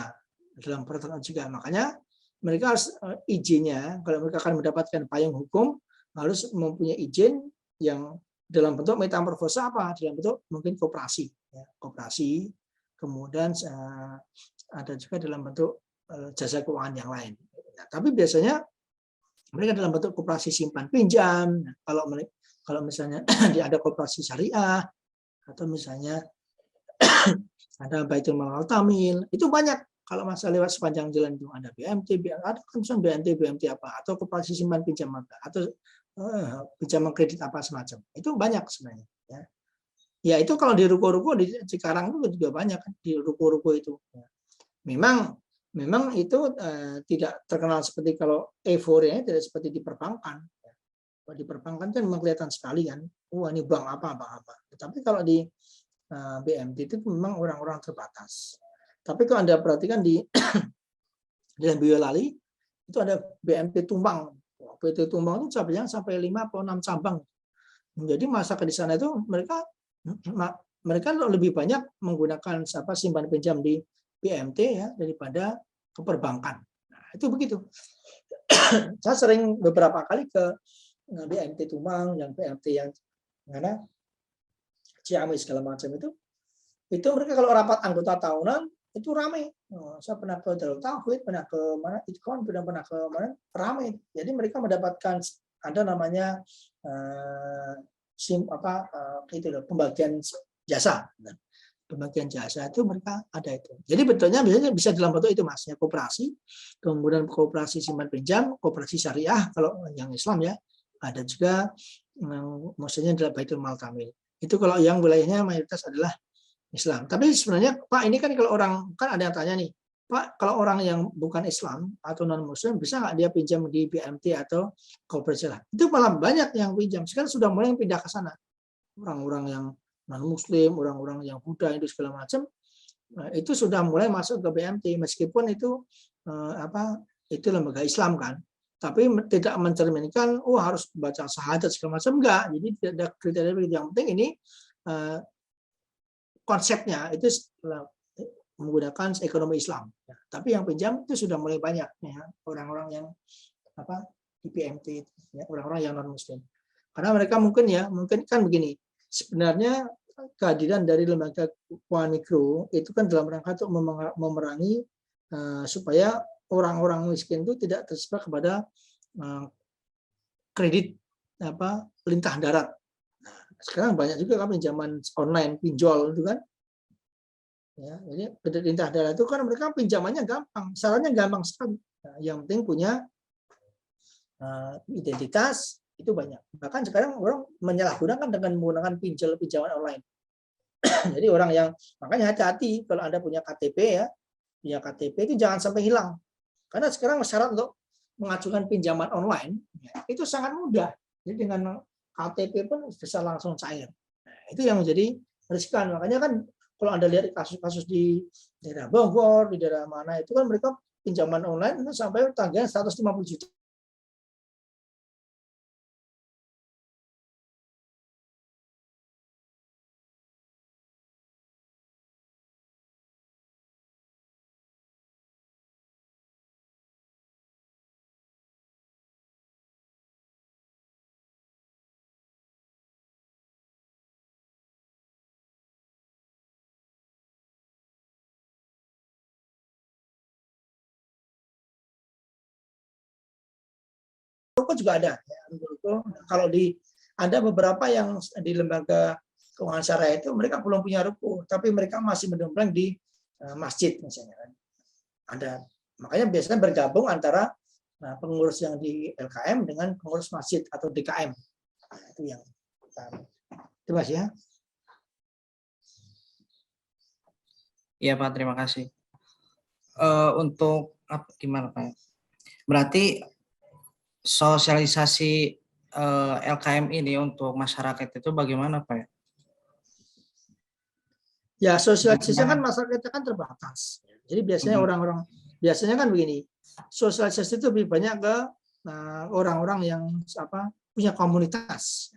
dalam peraturan OJK. Makanya mereka harus izinnya kalau mereka akan mendapatkan payung hukum harus mempunyai izin yang dalam bentuk metamorfosa apa? Dalam bentuk mungkin koperasi, ya, koperasi. Kemudian ada juga dalam bentuk jasa keuangan yang lain. Nah, tapi biasanya mereka dalam bentuk koperasi simpan pinjam. Nah, kalau misalnya ada koperasi syariah atau misalnya ada Baitul Mal Tamil, itu banyak. Kalau masa lewat sepanjang jalan itu ada BMT, ada kan BMT apa, atau koperasi simpan pinjam apa, atau pinjaman kredit apa semacam. Itu banyak sebenarnya. Ya, ya itu kalau di ruko-ruko di Cikarang itu juga banyak kan di ruko-ruko itu. Memang itu tidak terkenal seperti kalau euforia tidak seperti di perbankan. Kalau di perbankan kan memang kelihatan sekali kan, wah ini bank apa. Tapi kalau di BMT itu memang orang-orang terbatas. Tapi kalau Anda perhatikan di dalam Boyolali itu ada BMT Tumbang. BMT Tumbang itu cabangnya sampai 5 atau 6 cabang. Jadi masa ke di sana itu mereka lebih banyak menggunakan simpan pinjam di BMT ya daripada ke perbankan. Nah, itu begitu. Saya sering beberapa kali ke BMT Tumbang, yang BMT yang mana Ciamis segala macam itu mereka kalau rapat anggota tahunan itu ramai. Saya pernah ke Darul Tauhid, pernah ke mana Itkon, pernah ke mana ramai. Jadi mereka mendapatkan ada namanya pembagian jasa. Pembagian jasa itu mereka ada itu. Jadi betulnya biasanya bisa dalam bentuk itu mas, ya koperasi, kemudian koperasi simpan pinjam, koperasi syariah kalau yang Islam ya, ada juga maksudnya adalah Baitul Mal Kamil. Itu kalau yang wilayahnya mayoritas adalah Islam. Tapi sebenarnya Pak ini kan kalau orang kan ada yang tanya nih, Pak kalau orang yang bukan Islam atau non Muslim bisa nggak dia pinjam di BMT atau koperasi? Itu malah banyak yang pinjam. Sekarang sudah mulai pindah ke sana. Orang-orang yang non Muslim, orang-orang yang Buddha itu segala macam, itu sudah mulai masuk ke BMT meskipun itu itu lembaga Islam kan. Tapi tidak mencerminkan harus baca syahadat segala macam enggak. Jadi tidak ada kriteria yang penting ini konsepnya itu menggunakan ekonomi Islam. Ya, tapi yang pinjam itu sudah mulai banyak ya, orang-orang yang di PMT ya, orang-orang yang non Muslim. Karena mereka mungkin kan begini. Sebenarnya kehadiran dari lembaga keuangan mikro itu kan dalam rangka untuk memerangi supaya orang-orang miskin itu tidak terjebak kepada kredit lintah darat. Sekarang banyak juga kan pinjaman online pinjol itu kan. Ya, jadi kredit lintah darat itu kan mereka pinjamannya gampang, syaratnya gampang sekali. Nah, yang penting punya identitas itu banyak. Bahkan sekarang orang menyalahgunakan dengan menggunakan pinjaman online. Jadi orang yang makanya hati-hati kalau Anda punya KTP ya, punya KTP itu jangan sampai hilang. Karena sekarang syarat untuk mengajukan pinjaman online ya, itu sangat mudah. Jadi dengan KTP pun bisa langsung cair. Nah, itu yang menjadi riskan. Makanya kan kalau Anda lihat kasus-kasus di daerah Bogor, di daerah mana itu kan mereka pinjaman online itu sampai tagihan 150 juta. rokok juga ada. Ya, kalau ada beberapa yang di lembaga keuangan syariah itu mereka belum punya ruko, tapi mereka masih mendompleng di masjid misalnya kan. Ada, makanya biasanya bergabung antara pengurus yang di LKM dengan pengurus masjid atau DKM. Nah, itu yang pertama. Itu Mas ya. Iya Pak, terima kasih. Untuk gimana Pak? Berarti sosialisasi LKM ini untuk masyarakat itu bagaimana Pak? Ya sosialisasi kan masyarakatnya kan terbatas. Jadi biasanya biasanya kan begini, sosialisasi itu lebih banyak ke orang-orang yang punya komunitas.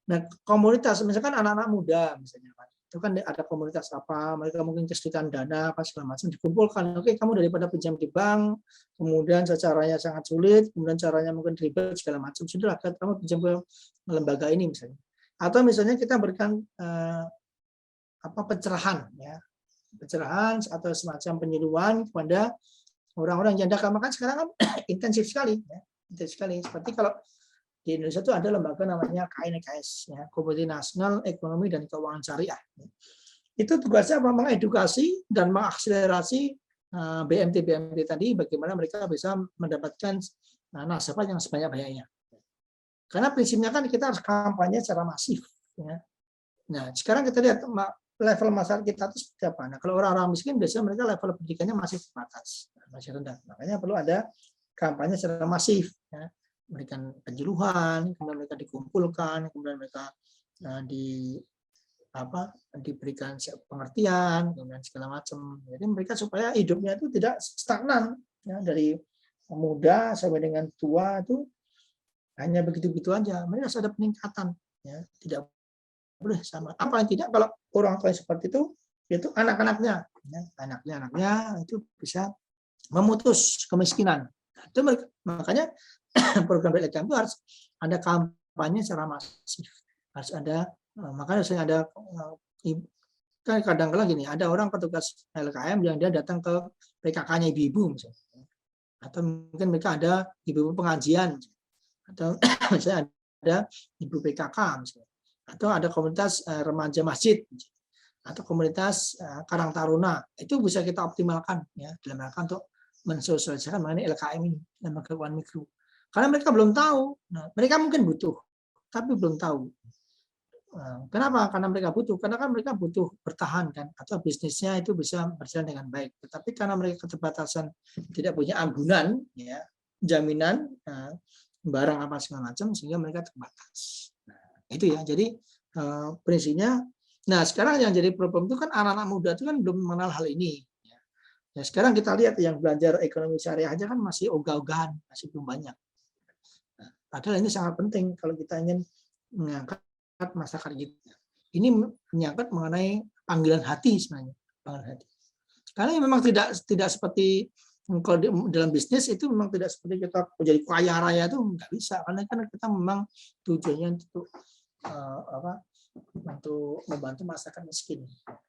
Nah, komunitas misalkan anak-anak muda misalnya kan, itu kan ada komunitas apa, mereka mungkin kesulitan dana apa segala macam dikumpulkan. Oke, kamu daripada pinjam di bank, kemudian caranya sangat sulit, kemudian caranya mungkin ribet segala macam, sudahlah kamu pinjam ke lembaga ini misalnya. Atau misalnya kita berikan pencerahan ya, pencerahan atau semacam penyuluhan kepada orang-orang yang janda. Maka sekarang kan intensif sekali ya, intensif sekali. Seperti kalau di Indonesia itu ada lembaga namanya KNKS, ya, Komite Nasional Ekonomi dan Keuangan Syariah. Itu tugasnya mengedukasi dan mengakselerasi BMT tadi, bagaimana mereka bisa mendapatkan nasabah yang sebanyak-banyaknya. Karena prinsipnya kan kita harus kampanye secara masif. Ya. Nah, sekarang kita lihat level masyarakat kita itu seperti apa. Nah, kalau orang-orang miskin biasanya mereka level pendidikannya masih terbatas, masih rendah. Makanya perlu ada kampanye secara masif. Ya. Memberikan penyuluhan, kemudian mereka dikumpulkan, kemudian mereka diberikan pengertian, kemudian segala macam. Jadi mereka supaya hidupnya itu tidak stagnan, ya, dari muda sampai dengan tua itu hanya begitu-begitu aja. Mereka harus ada peningkatan, ya, tidak boleh sama. Apa yang tidak kalau orang tua seperti itu anak-anaknya, ya, anaknya itu bisa memutus kemiskinan. Itu makanya program LKM itu harus ada kampanye secara masif, harus ada, makanya harus ada kan kadang-kadang gini, ada orang petugas LKM yang dia datang ke PKK-nya ibu-ibu misalnya, atau mungkin mereka ada ibu-ibu pengajian, atau misalnya ada ibu PKK misalnya, atau ada komunitas remaja masjid, atau komunitas Karang Taruna. Itu bisa kita optimalkan ya dalam rangka untuk mensosialisasikan mengenai LKM ini, lembaga keuangan mikro. Karena mereka belum tahu. Nah, mereka mungkin butuh, tapi belum tahu. Kenapa? Karena mereka butuh. Karena kan mereka butuh bertahan kan, atau bisnisnya itu bisa berjalan dengan baik. Tetapi karena mereka keterbatasan, tidak punya agunan, ya, jaminan barang apa segala macam, sehingga mereka terbatas. Nah, itu ya. Jadi prinsipnya. Nah, sekarang yang jadi problem itu kan anak-anak muda itu kan belum mengenal hal ini. Ya, sekarang kita lihat yang belajar ekonomi syariah aja kan masih ogah-ogahan, masih belum banyak. Nah, padahal ini sangat penting kalau kita ingin mengangkat masyarakat kita. Ini menyangkut mengenai panggilan hati sebenarnya, panggilan hati. Karena memang tidak seperti kalau dalam bisnis itu memang tidak seperti kita jadi kaya raya itu nggak bisa, karena kan kita memang tujuannya untuk untuk membantu masyarakat miskin.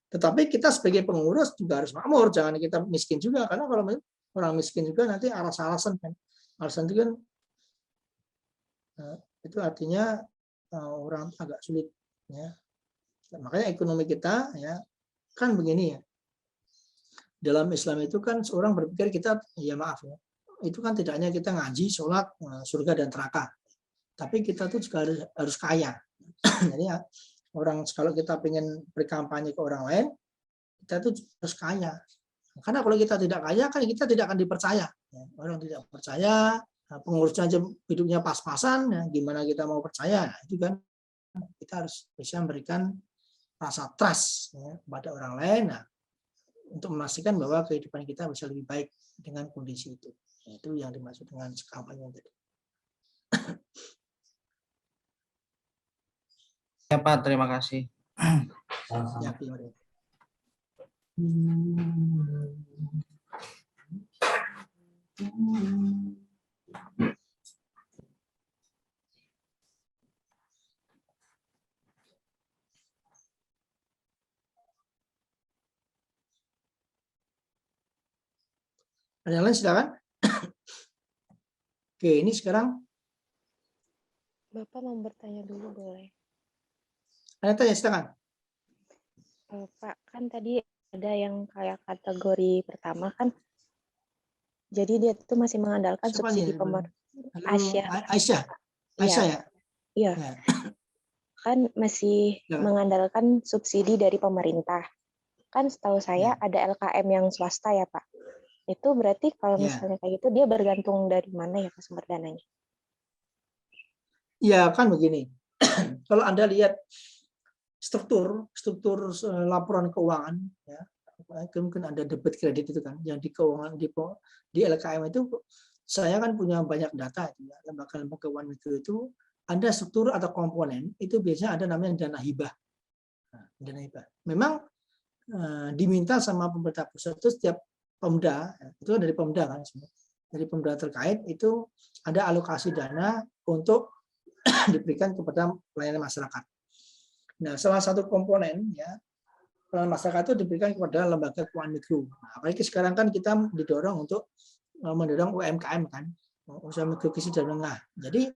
Tetapi kita sebagai pengurus juga harus makmur, jangan kita miskin juga, karena kalau orang miskin juga nanti alasan kan, alasan itu kan itu artinya orang agak sulit ya. Makanya ekonomi kita ya kan begini ya, dalam Islam itu kan seorang berpikir kita ya maaf ya, itu kan tidak hanya kita ngaji, sholat, surga dan neraka, tapi kita tuh juga harus kaya. Jadi ya, orang kalau kita pengen berkampanye ke orang lain, kita tuh harus kaya. Karena kalau kita tidak kaya kan kita tidak akan dipercaya. Orang tidak percaya, pengurusnya aja hidupnya pas-pasan, ya, gimana kita mau percaya? Nah, itu kan kita harus bisa memberikan rasa trust ya, kepada orang lain, nah, untuk memastikan bahwa kehidupan kita bisa lebih baik dengan kondisi itu. Itu yang dimaksud dengan kampanye tadi. Ya Pak, terima kasih. Ya, terima kasih. Ada yang lain silakan. Oke, ini sekarang Bapak mau bertanya dulu boleh? ada tanya silakan. Pak, kan tadi ada yang kayak kategori pertama kan, jadi dia tuh masih mengandalkan Siapa subsidi nih? pemer Halo, Asia. Aisyah. Iya, Aisyah ya? iya, Ya. kan masih Silakan. mengandalkan subsidi dari pemerintah. Kan setahu saya Ya. ada LKM yang swasta ya, Pak. Itu berarti kalau Ya. misalnya kayak gitu dia bergantung dari mana ya Pak, sumber dananya? Ya kan begini. Kalau Anda lihat struktur laporan keuangan, ya, mungkin ada debit kredit itu kan, yang di keuangan di LKM itu, saya kan punya banyak data itu ya, lembaga-lembaga keuangan itu ada struktur atau komponen itu biasanya ada namanya dana hibah. Nah, dana hibah. Memang diminta sama pemerintah pusat itu setiap Pemda, itu dari Pemda kan, dari Pemda terkait itu ada alokasi dana untuk diberikan kepada pelayanan masyarakat. Nah, salah satu komponen ya pelayanan masyarakat itu diberikan kepada lembaga keuangan mikro. Nah, apalagi sekarang kan kita didorong untuk mendorong UMKM kan, usaha mikro kecil dan menengah. Jadi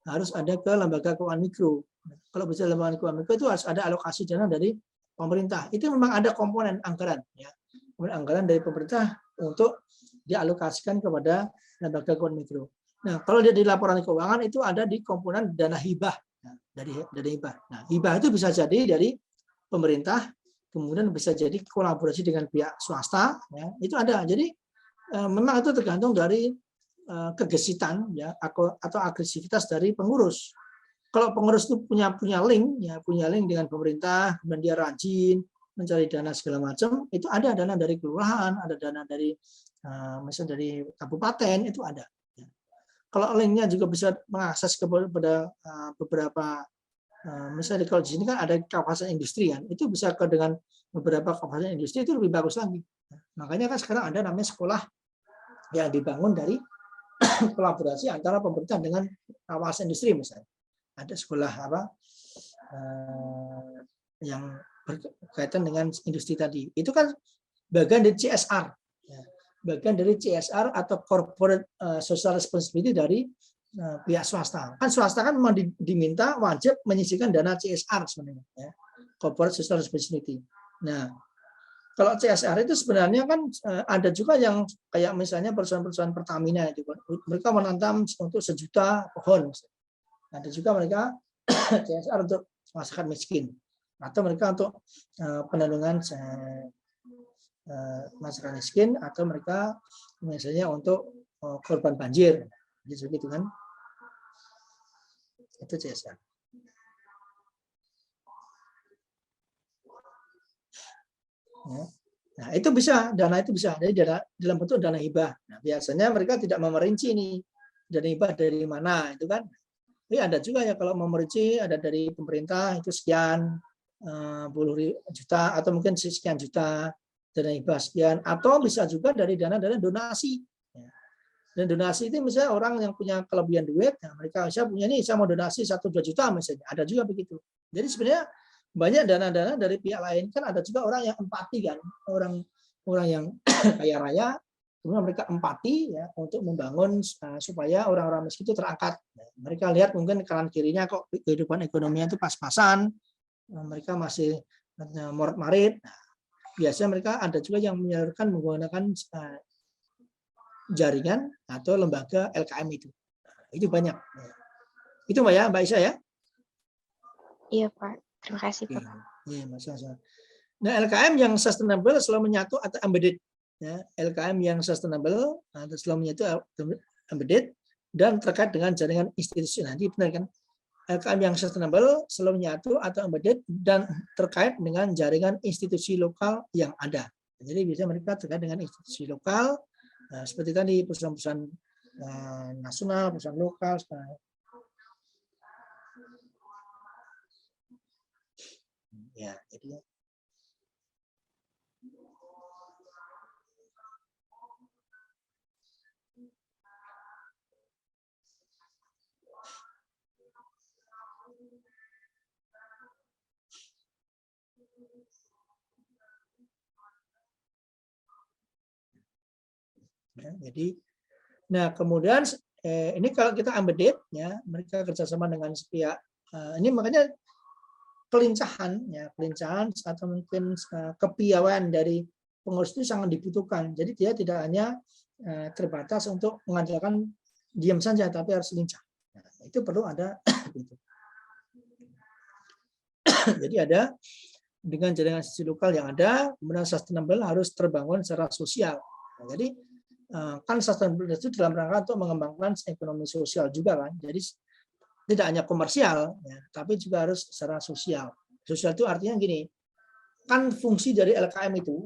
harus ada ke lembaga keuangan mikro. Kalau bisa lembaga keuangan mikro itu harus ada alokasi dana dari pemerintah. Itu memang ada komponen anggaran ya. Anggaran dari pemerintah untuk dialokasikan kepada lembaga keuangan mikro. Nah, kalau dia di laporan keuangan itu ada di komponen dana hibah. Nah, dari hibah. Nah, hibah itu bisa jadi dari pemerintah, kemudian bisa jadi kolaborasi dengan pihak swasta, ya, itu ada. Jadi memang itu tergantung dari kegesitan ya atau agresivitas dari pengurus. Kalau pengurus itu punya link ya, punya link dengan pemerintah, kemudian dia rajin mencari dana segala macam, itu ada dana dari kelurahan, ada dana dari misalnya dari kabupaten, itu ada. Kalau linknya juga bisa mengakses kepada beberapa, misalnya kalau di sini kan ada kawasan industri kan, itu bisa dengan beberapa kawasan industri itu lebih bagus lagi. Makanya kan sekarang ada namanya sekolah yang dibangun dari kolaborasi antara pemerintah dengan kawasan industri misalnya. Ada sekolah yang berkaitan dengan industri tadi. Itu kan bagian dari CSR. Bagian dari CSR atau corporate social responsibility dari pihak swasta. Kan swasta kan memang diminta wajib menyisihkan dana CSR sebenarnya. Ya. Corporate social responsibility. Nah, kalau CSR itu sebenarnya kan ada juga yang kayak misalnya perusahaan-perusahaan Pertamina itu, mereka menanam untuk 1 juta pohon. Ada juga mereka CSR untuk masyarakat miskin atau mereka untuk penanggulangan masyarakat miskin atau mereka misalnya untuk korban banjir, gitu kan? Itu CSR. Ya. Nah, itu bisa, dana itu bisa. Jadi dalam bentuk dana hibah. Nah, biasanya mereka tidak memerinci nih dana hibah dari mana, itu kan. Tapi ada juga ya kalau memerinci ada dari pemerintah itu sekian puluh juta atau mungkin sekian juta dana hibah sekian, atau bisa juga dari dana donasi. Dan donasi itu misalnya orang yang punya kelebihan duit, nah mereka bisa punya nih, saya mau donasi 1-2 juta misalnya, ada juga begitu. Jadi sebenarnya banyak dana-dana dari pihak lain, kan ada juga orang yang empati kan, orang yang kaya raya, kemudian mereka empati ya untuk membangun supaya orang-orang miskin itu terangkat. Mereka lihat mungkin kanan kirinya kok kehidupan ekonominya itu pas-pasan, mereka masih morat-marit. Biasanya mereka ada juga yang menyalurkan menggunakan jaringan atau lembaga LKM itu. Itu banyak. Itu Mbak ya, Mbak Isa ya? Iya Pak, terima kasih Pak. Iya, masalah. Nah, LKM yang sustainable selalu menyatu atau embedded. Ya, LKM yang sustainable atau selalu menyatu embedded dan terkait dengan jaringan institusi. Nanti benar kan? LKM yang sustainable selalu menyatu atau embedded dan terkait dengan jaringan institusi lokal yang ada. Jadi biasanya mereka terkait dengan institusi lokal, seperti tadi perusahaan-perusahaan nasional, perusahaan lokal. Ya, jadi Ya, jadi, nah kemudian ini kalau kita embedded, ya mereka kerjasama dengan pihak ini makanya kelincahan atau mungkin kepiawaian dari pengurus itu sangat dibutuhkan. Jadi dia tidak hanya terbatas untuk mengandalkan diam saja, tapi harus lincah. Nah, itu perlu ada. Gitu. Jadi ada dengan jaringan institusi lokal yang ada, kemudian sustainable harus terbangun secara sosial. Nah, jadi kan sustainable itu dalam rangka untuk mengembangkan ekonomi sosial juga kan. Jadi tidak hanya komersial, ya, tapi juga harus secara sosial. Sosial itu artinya gini, kan fungsi dari LKM itu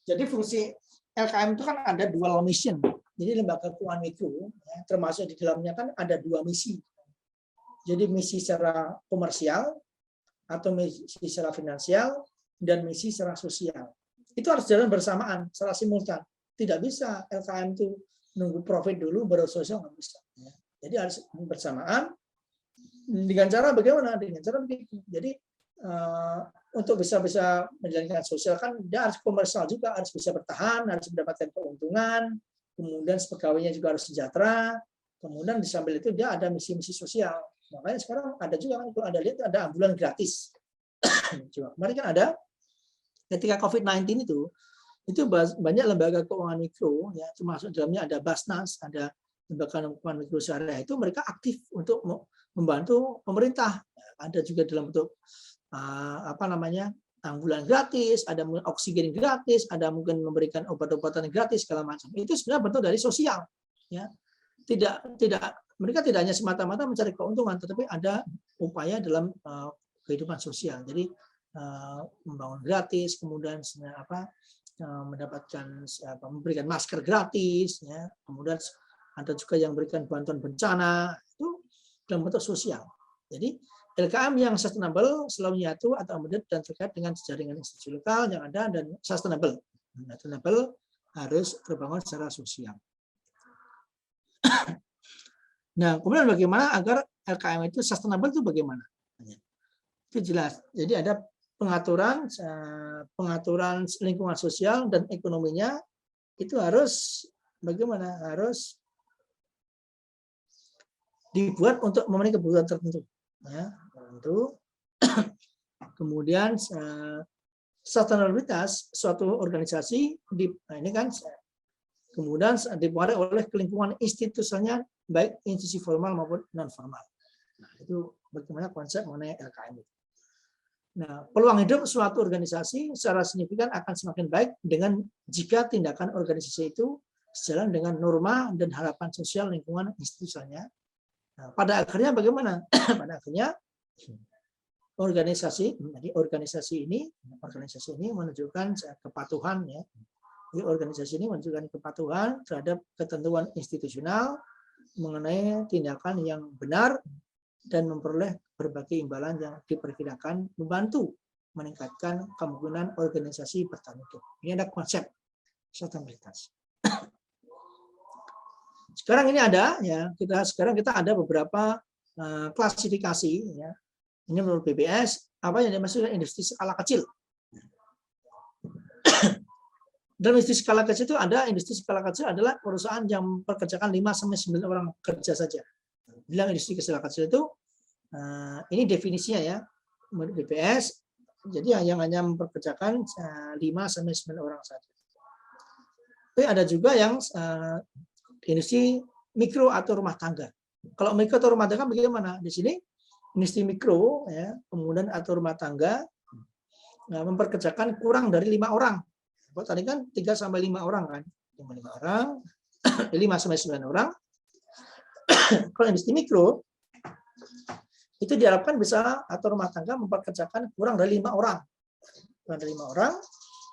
jadi fungsi LKM itu kan ada dual mission. Jadi lembaga keuangan mikro, ya, termasuk di dalamnya kan ada 2 misi. Jadi misi secara komersial atau misi secara finansial dan misi secara sosial. Itu harus jalan bersamaan, secara simultan. Tidak bisa LKM itu nunggu profit dulu baru sosial, nggak bisa. Jadi harus bersamaan. Dengan cara bagaimana? Dengan cara begitu. Jadi untuk bisa menjalankan sosial kan dia harus komersial juga, harus bisa bertahan, harus mendapatkan keuntungan, kemudian pegawainya juga harus sejahtera, kemudian di samping itu dia ada misi-misi sosial. Makanya sekarang ada juga kan, kalau ada lihat ada ambulan gratis. Coba kemarin kan ada ketika COVID-19 itu banyak lembaga keuangan mikro, ya termasuk dalamnya ada Basnas, ada lembaga keuangan mikro syariah, itu mereka aktif untuk membantu pemerintah. Ada juga dalam bentuk ambulan gratis, ada oksigen gratis, ada mungkin memberikan obat-obatan gratis segala macam. Itu sebenarnya bentuk dari sosial, ya. Mereka tidak hanya semata-mata mencari keuntungan, tetapi ada upaya dalam kehidupan sosial. Jadi membangun gratis, kemudian mendapatkan memberikan masker gratis, ya. Kemudian ada juga yang memberikan bantuan bencana, itu dalam bentuk sosial. Jadi LKM yang sustainable selalu nyatu atau embedded dan terkait dengan jaringan institusi lokal yang ada dan sustainable. Sustainable harus terbangun secara sosial. Nah, kemudian bagaimana agar LKM itu sustainable itu bagaimana? Itu jelas. Jadi ada pengaturan lingkungan sosial dan ekonominya itu harus bagaimana? Harus dibuat untuk memenuhi kebutuhan tertentu. Ya, tentu. Kemudian sustainabilitas suatu organisasi ini kan kemudian dipengaruhi oleh lingkungan institusinya baik institusi formal maupun non formal. Nah, itu bagaimana konsep mengenai LKM itu. Nah, peluang hidup suatu organisasi secara signifikan akan semakin baik dengan jika tindakan organisasi itu sejalan dengan norma dan harapan sosial lingkungan institusinya. Nah, pada akhirnya bagaimana? Pada akhirnya organisasi ini menunjukkan kepatuhan, ya. Jadi organisasi ini menunjukkan kepatuhan terhadap ketentuan institusional mengenai tindakan yang benar dan memperoleh berbagai imbalan yang diperkirakan membantu meningkatkan kemungkinan organisasi bertahan hidup. Ini ada konsep sustainabilitas. Sekarang ini ada, ya, kita ada beberapa klasifikasi, ya. Ini menurut BPS apa yang dimaksud industri skala kecil. Dalam industri skala kecil itu ada industri skala kecil adalah perusahaan yang mempekerjakan 5-9 orang kerja saja. Bilang industri skala kecil itu ini definisinya, ya, menurut BPS. Jadi yang hanya mempekerjakan 5-9 orang saja. Tapi ada juga yang industri mikro atau rumah tangga. Kalau mikro atau rumah tangga bagaimana? Di sini industri mikro, ya, kemudian atau rumah tangga memperkerjakan kurang dari 5 orang. Tadi kan 3-5 orang kan, 5 orang, 5-9 orang. Kalau industri mikro itu diharapkan bisa atau rumah tangga memperkerjakan kurang dari 5 orang. Kurang dari 5 orang.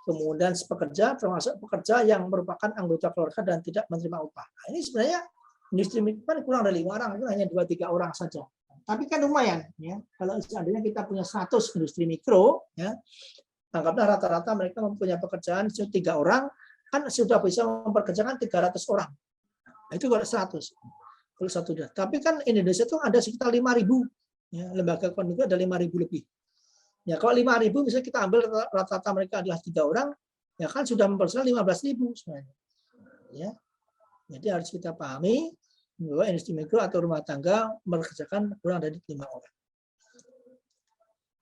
Kemudian pekerja termasuk pekerja yang merupakan anggota keluarga dan tidak menerima upah. Nah, ini sebenarnya industri mikro kan kurang dari 5 orang, itu hanya 2-3 orang saja. Tapi kan lumayan, ya. Kalau seandainya kita punya 100 industri mikro, ya, anggaplah rata-rata mereka mempunyai pekerjaan 3 orang, kan sudah bisa memperkerjakan 300 orang. Nah, itu kalau 100. Kalau 1 Tapi kan Indonesia itu ada sekitar 5.000 ya, lembaga keuangan mikro ada 5.000 lebih. Ya, kalau 5.000 misalnya kita ambil rata-rata mereka adalah 3 orang, ya kan sudah memperoleh 15.000 sebenarnya. Ya. Jadi harus kita pahami bahwa industri mikro atau rumah tangga mengerjakan kurang dari 5 orang.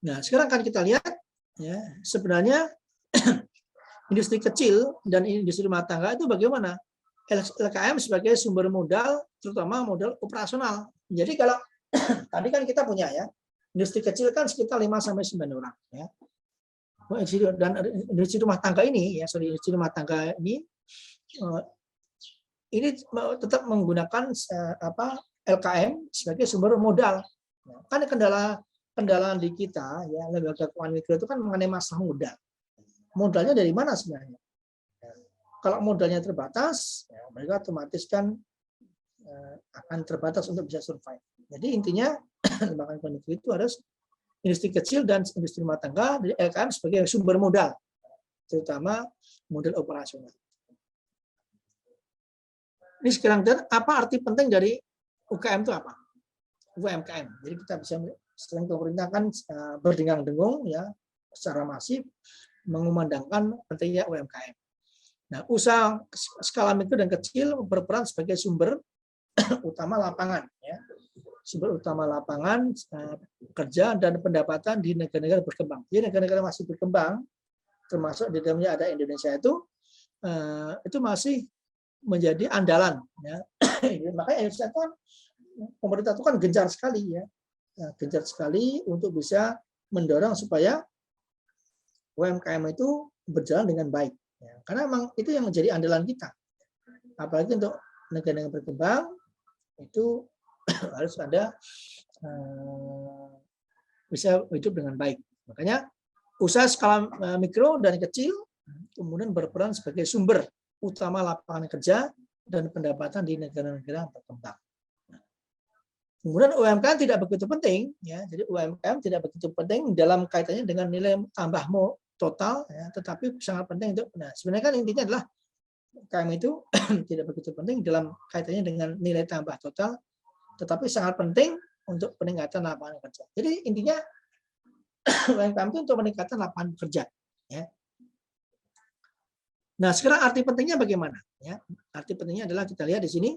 Nah, sekarang kan kita lihat ya, sebenarnya industri kecil dan industri rumah tangga itu bagaimana? LKM sebagai sumber modal, terutama modal operasional. Jadi kalau tadi kan kita punya ya, industri kecil kan sekitar 5-9 orang ya. Dan industri rumah tangga ini ya, industri rumah tangga ini tetap menggunakan LKM sebagai sumber modal. Kan kendala di kita ya, lembaga keuangan mikro itu kan mengenai masalah modal. Modalnya dari mana sebenarnya? Kalau modalnya terbatas, ya mereka otomatis kan akan terbatas untuk bisa survive. Jadi intinya lembaga keuangan mikro itu harus industri kecil dan industri rumah tangga dari LKM sebagai sumber modal, terutama modal operasional. Ini sekarang apa arti penting dari UKM itu apa? UMKM. Jadi kita bisa selain pemerintah kan berdengang-dengung ya secara masif mengumandangkan pentingnya UMKM. Nah, usaha skala mikro dan kecil berperan sebagai sumber utama lapangan ya. Sumber utama lapangan kerja dan pendapatan di negara-negara berkembang. Jadi negara-negara masih berkembang termasuk di dalamnya ada Indonesia itu masih menjadi andalan ya. Makanya Indonesia itu kan pemerintah itu kan gencar sekali ya. Gencar sekali untuk bisa mendorong supaya UMKM itu berjalan dengan baik. Ya, karena memang itu yang menjadi andalan kita. Apalagi untuk negara-negara berkembang itu harus ada bisa hidup dengan baik. Makanya usaha skala mikro dan kecil kemudian berperan sebagai sumber utama lapangan kerja dan pendapatan di negara-negara berkembang. Kemudian UMKM tidak begitu penting, ya. Jadi UMKM tidak begitu penting dalam kaitannya dengan nilai tambah total, ya, tetapi sangat penting untuk. Nah, sebenarnya kan intinya adalah UMKM itu tidak begitu penting dalam kaitannya dengan nilai tambah total, tetapi sangat penting untuk peningkatan lapangan kerja. Jadi intinya UMKM itu untuk meningkatkan lapangan kerja. Ya. Nah, sekarang arti pentingnya bagaimana? Ya, arti pentingnya adalah kita lihat di sini.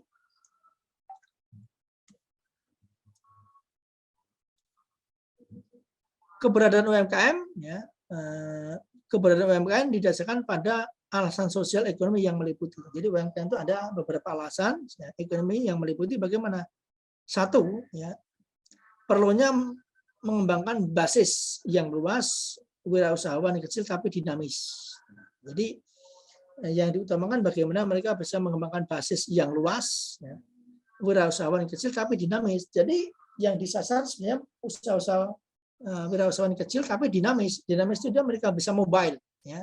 Keberadaan UMKM, ya, keberadaan UMKM didasarkan pada alasan sosial ekonomi yang meliputi. Jadi UMKM itu ada beberapa alasan ya, ekonomi yang meliputi bagaimana? Satu, ya, perlunya mengembangkan basis yang luas wirausahawan kecil tapi dinamis. Jadi yang diutamakan bagaimana mereka bisa mengembangkan basis yang luas, ya, wirausahawan kecil tapi dinamis. Jadi yang disasar sebenarnya usaha-usaha wirausahawan kecil tapi dinamis. Dinamis itu dia mereka bisa mobile, ya,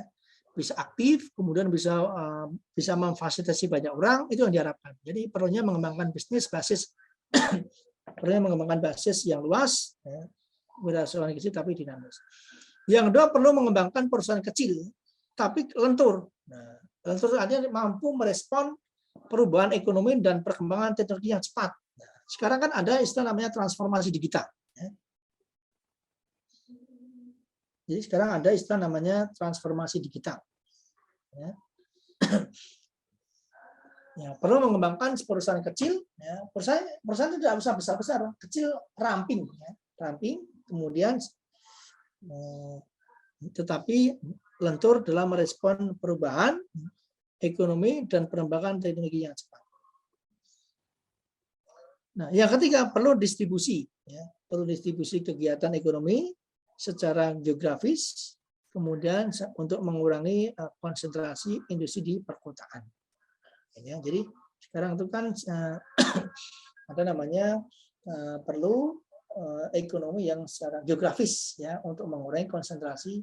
bisa aktif, kemudian bisa memfasilitasi banyak orang, itu yang diharapkan. Jadi perlunya mengembangkan bisnis basis, perlunya mengembangkan basis yang luas, ya, wirausahawan kecil tapi dinamis. Yang kedua perlu mengembangkan perusahaan kecil tapi lentur. Nah, lentur artinya mampu merespon perubahan ekonomi dan perkembangan teknologi yang cepat. Nah, sekarang kan ada istilah namanya transformasi digital. Ya. Jadi sekarang ada istilah namanya transformasi digital. Ya. Ya, perlu mengembangkan perusahaan kecil. Ya. Perusahaan tidak usah besar-besar, kecil ramping. Ya. Ramping, kemudian tetapi lentur dalam merespon perubahan ekonomi dan perkembangan teknologi yang cepat. Nah, yang ketiga perlu distribusi. Ya. Perlu distribusi kegiatan ekonomi secara geografis, kemudian untuk mengurangi konsentrasi industri di perkotaan. Ya, jadi sekarang itu kan ada namanya perlu ekonomi yang secara geografis ya untuk mengurangi konsentrasi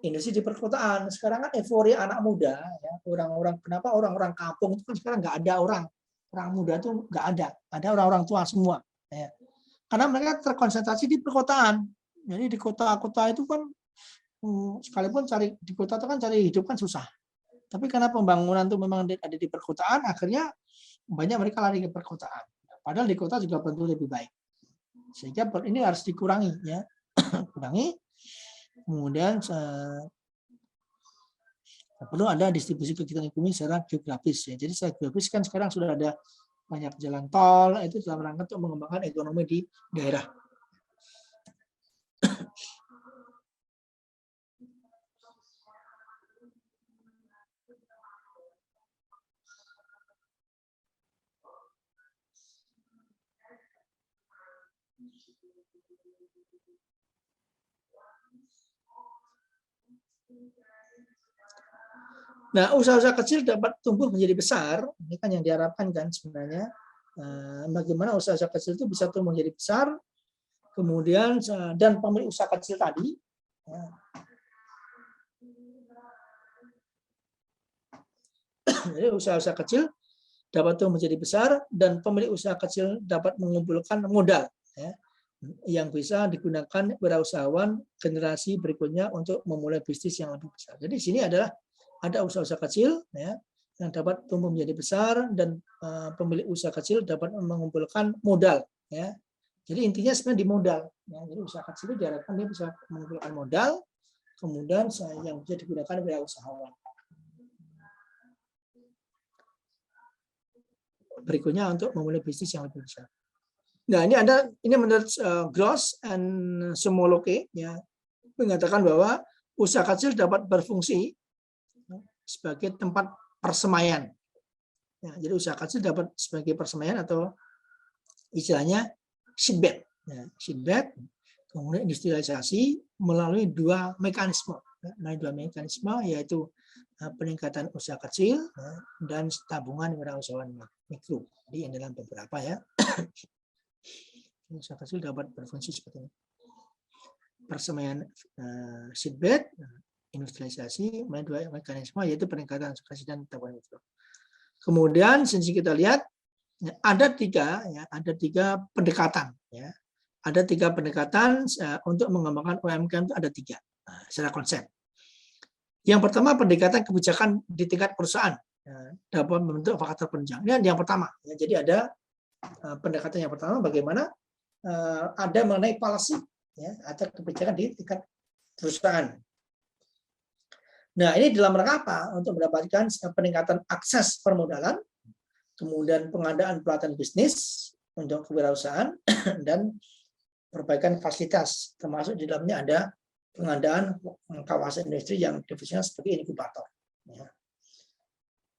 industri di perkotaan. Sekarang kan euforia anak muda, ya, orang-orang kenapa orang-orang kampung itu kan sekarang nggak ada orang muda itu nggak ada orang-orang tua semua. Ya. Karena mereka terkonsentrasi di perkotaan. Jadi di kota-kota itu kan sekalipun di kota itu kan cari hidup kan susah. Tapi karena pembangunan itu memang ada di perkotaan, akhirnya banyak mereka lari ke perkotaan. Padahal di kota juga tentu lebih baik. Sehingga ini harus dikurangi ya. Kurangi. Kemudian perlu ada distribusi kegiatan ekonomi secara geografis ya. Jadi secara geografis kan sekarang sudah ada banyak jalan tol, itu dalam rangka untuk mengembangkan ekonomi di daerah. Nah, usaha-usaha kecil dapat tumbuh menjadi besar. Ini kan yang diharapkan kan sebenarnya. Bagaimana usaha-usaha kecil itu bisa tumbuh menjadi besar. Kemudian dan pemilik usaha kecil tadi. Jadi usaha-usaha kecil dapat tumbuh menjadi besar dan pemilik usaha kecil dapat mengumpulkan modal ya, yang bisa digunakan wirausahawan generasi berikutnya untuk memulai bisnis yang lebih besar. Jadi di sini ada usaha-usaha kecil ya, yang dapat tumbuh menjadi besar dan pemilik usaha kecil dapat mengumpulkan modal ya. Jadi intinya sebenarnya di modal ya. Jadi usaha kecil itu diharapkan dia bisa mengumpulkan modal, kemudian yang bisa digunakan wirausahawan. Berikutnya untuk memulai bisnis yang lebih besar. Nah, ini menurut Gross and Somoloke ya, mengatakan bahwa usaha kecil dapat berfungsi sebagai tempat persemaian. Ya, jadi usaha kecil dapat sebagai persemaian atau istilahnya seedbed. Ya, seedbed, kemudian industrialisasi melalui dua mekanisme. Ya, melalui dua mekanisme yaitu peningkatan usaha kecil dan tabungan wirausahawan mikro. Jadi yang dalam beberapa ya. Usaha kecil dapat berfungsi seperti ini. Persemaian seedbed, industrialisasi melalui dua mekanisme yaitu peningkatan usaha kecil dan tabungan mikro. Kemudian kita lihat ada tiga pendekatan ya. Ada tiga pendekatan untuk mengembangkan UMKM itu ada tiga secara konsep. Yang pertama pendekatan kebijakan di tingkat perusahaan dapat membentuk faktor penunjang. Ini yang pertama. Ya, jadi ada pendekatan yang pertama bagaimana ada mengenai policy ya, atau kebijakan di tingkat perusahaan. Nah ini dalam rangka apa? Untuk mendapatkan peningkatan akses permodalan, kemudian pengadaan pelatihan bisnis untuk kewirausahaan dan perbaikan fasilitas, termasuk di dalamnya ada pengadaan kawasan industri yang definisinya sebagai inkubator.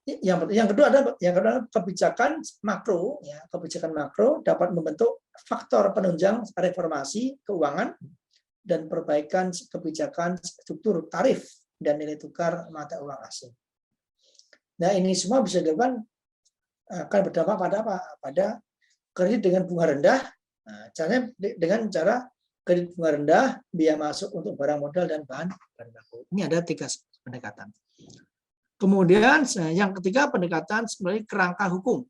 Yang kedua adalah kebijakan makro. Ya, kebijakan makro dapat membentuk faktor penunjang reformasi keuangan dan perbaikan kebijakan struktur tarif dan nilai tukar mata uang asing. Nah ini semua bisa dilakukan akan berdampak pada apa? Pada kredit dengan bunga rendah. Nah, caranya dengan cara kredit bunga rendah, biaya masuk untuk barang modal dan bahan baku. Ini ada tiga pendekatan. Kemudian yang ketiga pendekatan sebenarnya kerangka hukum.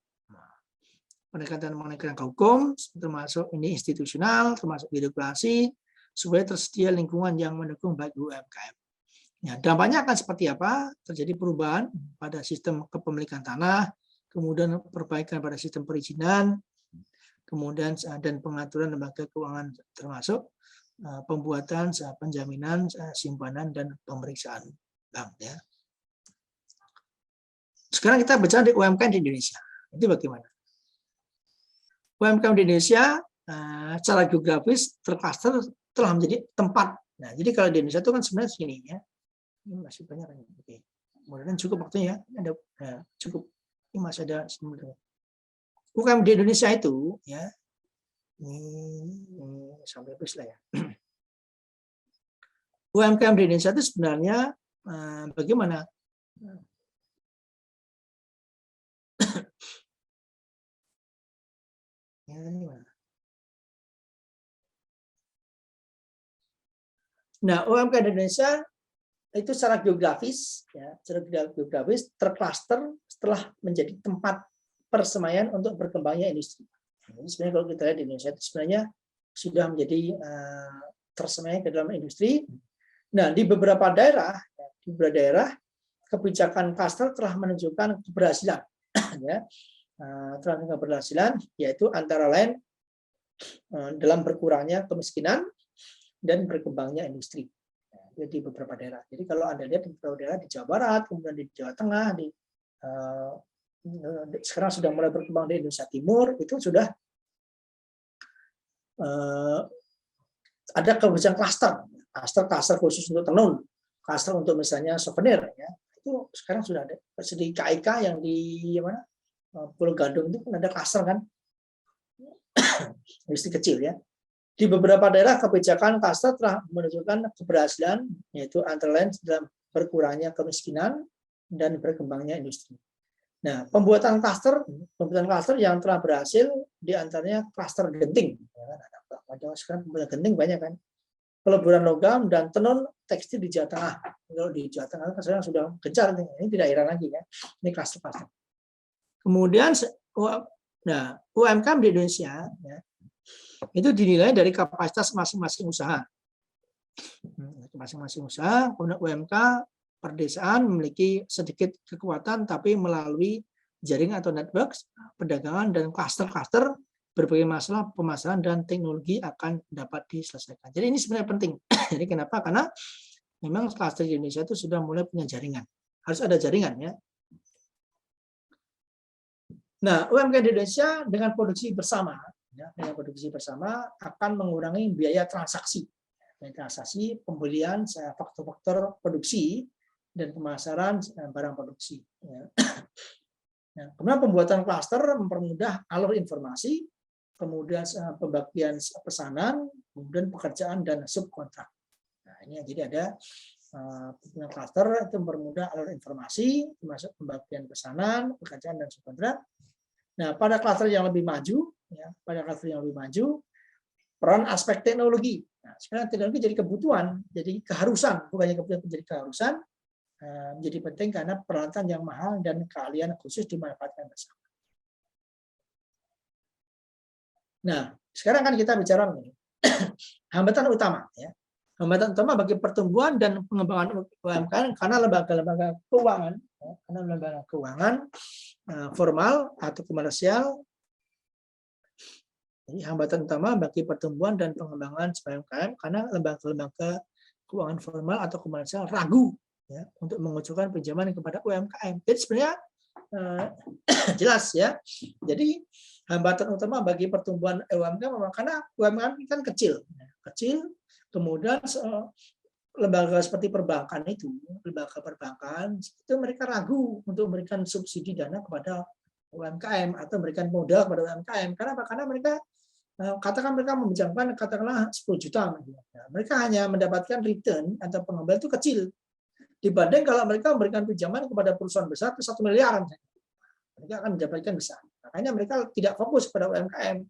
Pendekatan mengenai kerangka hukum termasuk ini institusional, termasuk birokrasi, supaya tersedia lingkungan yang mendukung bagi UMKM. Ya, dampaknya akan seperti apa? Terjadi perubahan pada sistem kepemilikan tanah, kemudian perbaikan pada sistem perizinan, kemudian dan pengaturan lembaga keuangan termasuk pembuatan penjaminan simpanan dan pemeriksaan bank ya. Sekarang kita bicara di UMKM di Indonesia. Itu bagaimana? UMKM di Indonesia secara geografis tercluster telah menjadi tempat. Nah, jadi kalau di Indonesia itu kan sebenarnya segini ya. Ini masih banyak. Oke. Kemudian cukup waktunya ya. Ada cukup. Ini masih ada UMKM di Indonesia itu ya. Ini sampai habis lah ya. UMKM di Indonesia itu sebenarnya bagaimana? Nah, UMKM di Indonesia itu secara geografis, ya, secara geografis tercluster setelah menjadi tempat persemaian untuk berkembangnya industri. Jadi sebenarnya kalau kita lihat di Indonesia itu sebenarnya sudah menjadi tersemai ke dalam industri. Nah, di beberapa daerah, kebijakan cluster telah menunjukkan keberhasilan, ya, telah menunjukkan keberhasilan, yaitu antara lain dalam berkurangnya kemiskinan dan berkembangnya industri. Di beberapa daerah. Jadi kalau Anda lihat di beberapa daerah di Jawa Barat, kemudian di Jawa Tengah, sekarang sudah mulai berkembang di Indonesia Timur, itu sudah ada kebijakan klaster khusus untuk tenun, klaster untuk misalnya souvenir, ya. Itu sekarang sudah ada. Di KIK yang di mana Pulau Gadung itu kan ada klaster kan, industri kecil ya. Di beberapa daerah kebijakan klaster telah menunjukkan keberhasilan, yaitu antara lain dalam berkurangnya kemiskinan dan berkembangnya industri. Nah, pembuatan klaster yang telah berhasil diantaranya klaster genting. Sekarang pembuatan genting banyak kan. Peleburan logam dan tenun tekstil di Jawa Tengah. Kalau di Jawa Tengah kan sekarang sudah gencar, ini tidak heran lagi ya. Ini klaster-klaster. Kemudian, UMKM di Indonesia ya, itu dinilai dari kapasitas masing-masing usaha. Masing-masing usaha, UMK perdesaan memiliki sedikit kekuatan, tapi melalui jaringan atau network, perdagangan, dan klaster-klaster, berbagai masalah pemasaran dan teknologi akan dapat diselesaikan. Jadi ini sebenarnya penting. Jadi kenapa? Karena memang klaster di Indonesia itu sudah mulai punya jaringan. Harus ada jaringan ya. Nah, UMKM di Indonesia dengan produksi bersama, akan mengurangi biaya transaksi, pembelian, faktor-faktor produksi dan pemasaran barang produksi. Nah, kemudian pembuatan klaster mempermudah alur informasi, kemudian pembagian pesanan, kemudian pekerjaan dan subkontrak. Nah, ini jadi ada klaster itu mempermudah alur informasi, termasuk pembagian pesanan, pekerjaan dan subkontrak. Nah, pada klaster yang lebih maju, peran aspek teknologi. Nah, sekarang teknologi jadi kebutuhan, jadi keharusan, bukannya kebutuhan menjadi keharusan, menjadi penting karena peralatan yang mahal dan keahlian khusus dimanfaatkan bersama. Nah, sekarang kan kita bicara mengenai hambatan utama, ya. Hambatan utama bagi pertumbuhan dan pengembangan UMKM karena lembaga-lembaga keuangan, formal atau komersial. Jadi hambatan utama bagi pertumbuhan dan pengembangan UMKM karena lembaga-lembaga keuangan formal atau komersial ragu ya untuk mengucurkan pinjaman kepada UMKM. Jadi sebenarnya jelas ya. Jadi hambatan utama bagi pertumbuhan UMKM karena UMKM kan kecil, kemudian lembaga seperti perbankan itu mereka ragu untuk memberikan subsidi dana kepada UMKM atau memberikan modal kepada UMKM. Karena mereka katakan mereka meminjamkan katakanlah 10 juta, mereka hanya mendapatkan return atau pengembalian itu kecil dibanding kalau mereka memberikan pinjaman kepada perusahaan besar ke 1 miliar, mereka akan mendapatkan besar. Makanya mereka tidak fokus pada UMKM.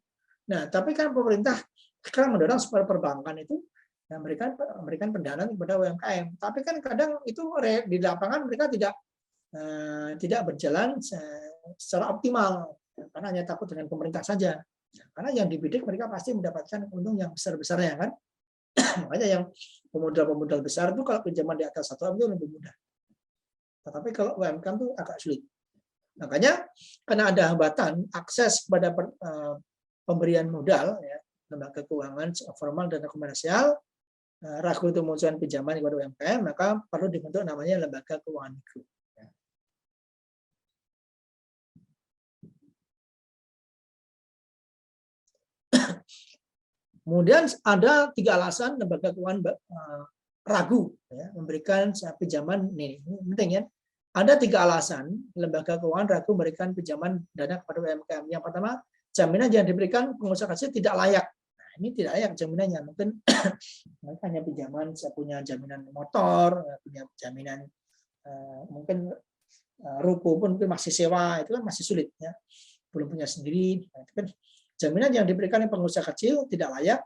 Nah, tapi kan pemerintah sekarang mendorong supaya perbankan itu memberikan pendanaan kepada UMKM. Tapi kan kadang itu di lapangan mereka tidak berjalan secara optimal karena hanya takut dengan pemerintah saja. Karena yang dibidik mereka pasti mendapatkan untung yang besar-besarnya kan. Makanya yang pemodal besar itu kalau pinjaman di atas 1 M itu lebih mudah. Tetapi kalau UMKM itu agak sulit. Makanya karena ada hambatan akses kepada pemberian modal, ya, lembaga keuangan formal dan komersial, ragu untuk mengucurkan pinjaman kepada UMKM, maka perlu dibentuk namanya lembaga keuangan mikro. Kemudian ada 3 alasan lembaga keuangan ragu ya, memberikan pinjaman ini penting ya. Ada 3 alasan lembaga keuangan ragu memberikan pinjaman dana kepada UMKM. Yang pertama, jaminan yang diberikan pengusaha kecil tidak layak. Nah, ini tidak layak jaminannya. Mungkin mereka hanya pinjaman, saya punya jaminan motor, punya jaminan mungkin ruko pun masih sewa, itu kan masih sulit ya. Belum punya sendiri. Nah, itu kan jaminan yang diberikan pengusaha kecil tidak layak.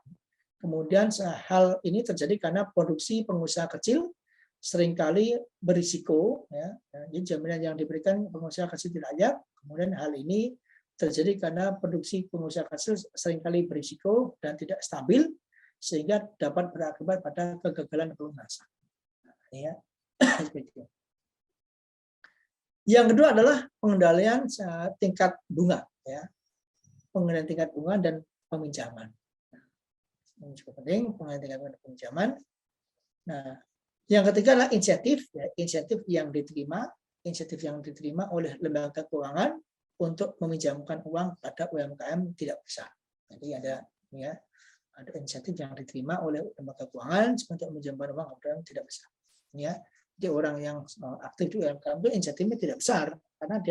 Kemudian hal ini terjadi karena produksi pengusaha kecil seringkali berisiko. Ya. Jadi jaminan yang diberikan pengusaha kecil tidak layak. Kemudian hal ini terjadi karena produksi pengusaha kecil seringkali berisiko dan tidak stabil, sehingga dapat berakibat pada kegagalan pelunasan. Ya. Yang kedua adalah pengendalian tingkat bunga. Ya. Pengendalian tingkat bunga dan peminjaman. Ini cukup penting, pengenalan tingkat peminjaman. Nah, yang ketiga adalah insentif, ya, insentif yang diterima oleh lembaga keuangan untuk meminjamkan uang pada UMKM tidak besar. Jadi ada insentif yang diterima oleh lembaga keuangan untuk meminjamkan uang kepada UMKM tidak besar. Ya, jadi orang yang aktif di UMKM itu insentifnya tidak besar karena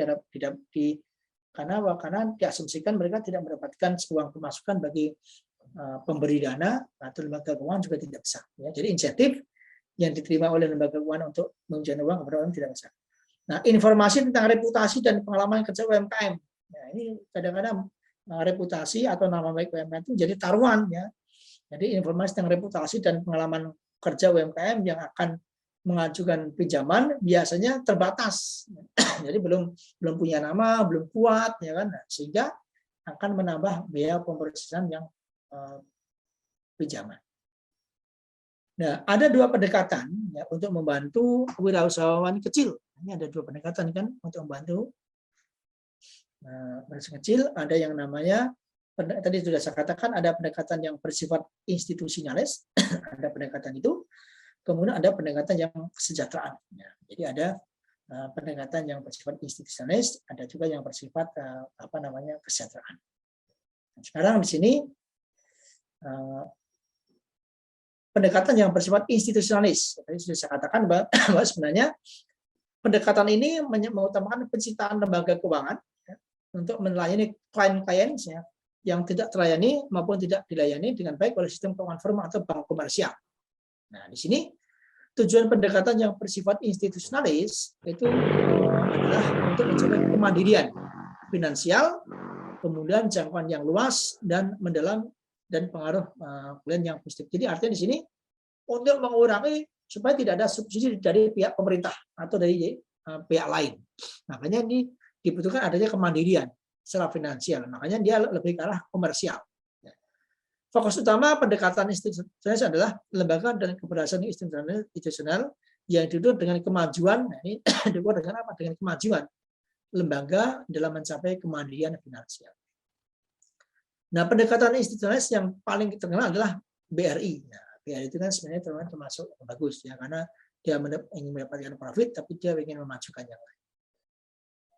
karena diasumsikan mereka tidak mendapatkan uang pemasukan bagi pemberi dana atau lembaga keuangan juga tidak besar. Ya, jadi insentif yang diterima oleh lembaga keuangan untuk meminjamkan uang kepada UMKM tidak besar. Nah, informasi tentang reputasi dan pengalaman kerja UMKM. Nah, ini kadang-kadang reputasi atau nama baik UMKM itu jadi taruhan, ya. Jadi informasi tentang reputasi dan pengalaman kerja UMKM yang akan mengajukan pinjaman biasanya terbatas. Jadi belum punya nama, belum kuat, ya kan. Sehingga akan menambah biaya pemrosesan yang pinjaman. Nah, ada dua pendekatan ya untuk membantu wirausahawan kecil. Ini ada dua pendekatan kan untuk membantu wirausahawan kecil. Ada yang namanya tadi sudah saya katakan ada pendekatan yang bersifat institusionalis, ada pendekatan itu. Kemudian ada pendekatan yang kesejahteraan. Ya, jadi ada pendekatan yang bersifat institusionalis, ada juga yang bersifat kesejahteraan. Nah, sekarang di sini pendekatan yang bersifat institusionalis. Tadi sudah saya katakan bahwa sebenarnya pendekatan ini mengutamakan penciptaan lembaga keuangan ya, untuk melayani klien-klien ya, yang tidak terlayani maupun tidak dilayani dengan baik oleh sistem keuangan formal atau bank komersial. Nah, di sini tujuan pendekatan yang bersifat institusionalis itu adalah untuk mencapai kemandirian finansial, kemudian jangkauan yang luas dan mendalam dan pengaruh klien yang positif. Jadi artinya di sini untuk mengurangi supaya tidak ada subsidi dari pihak pemerintah atau dari pihak lain. Makanya ini dibutuhkan adanya kemandirian secara finansial. Makanya dia lebih ke arah komersial. Fokus utama pendekatan institusionalis adalah lembaga dan keberhasilan institusional yang didukung dengan kemajuan. Nah, ini didukung dengan apa? Dengan kemajuan lembaga dalam mencapai kemandirian finansial. Nah, pendekatan institusionalis yang paling terkenal adalah BRI. Nah, BRI itu kan sebenarnya termasuk bagus ya karena dia ingin mendapatkan profit tapi dia ingin memajukan yang lain.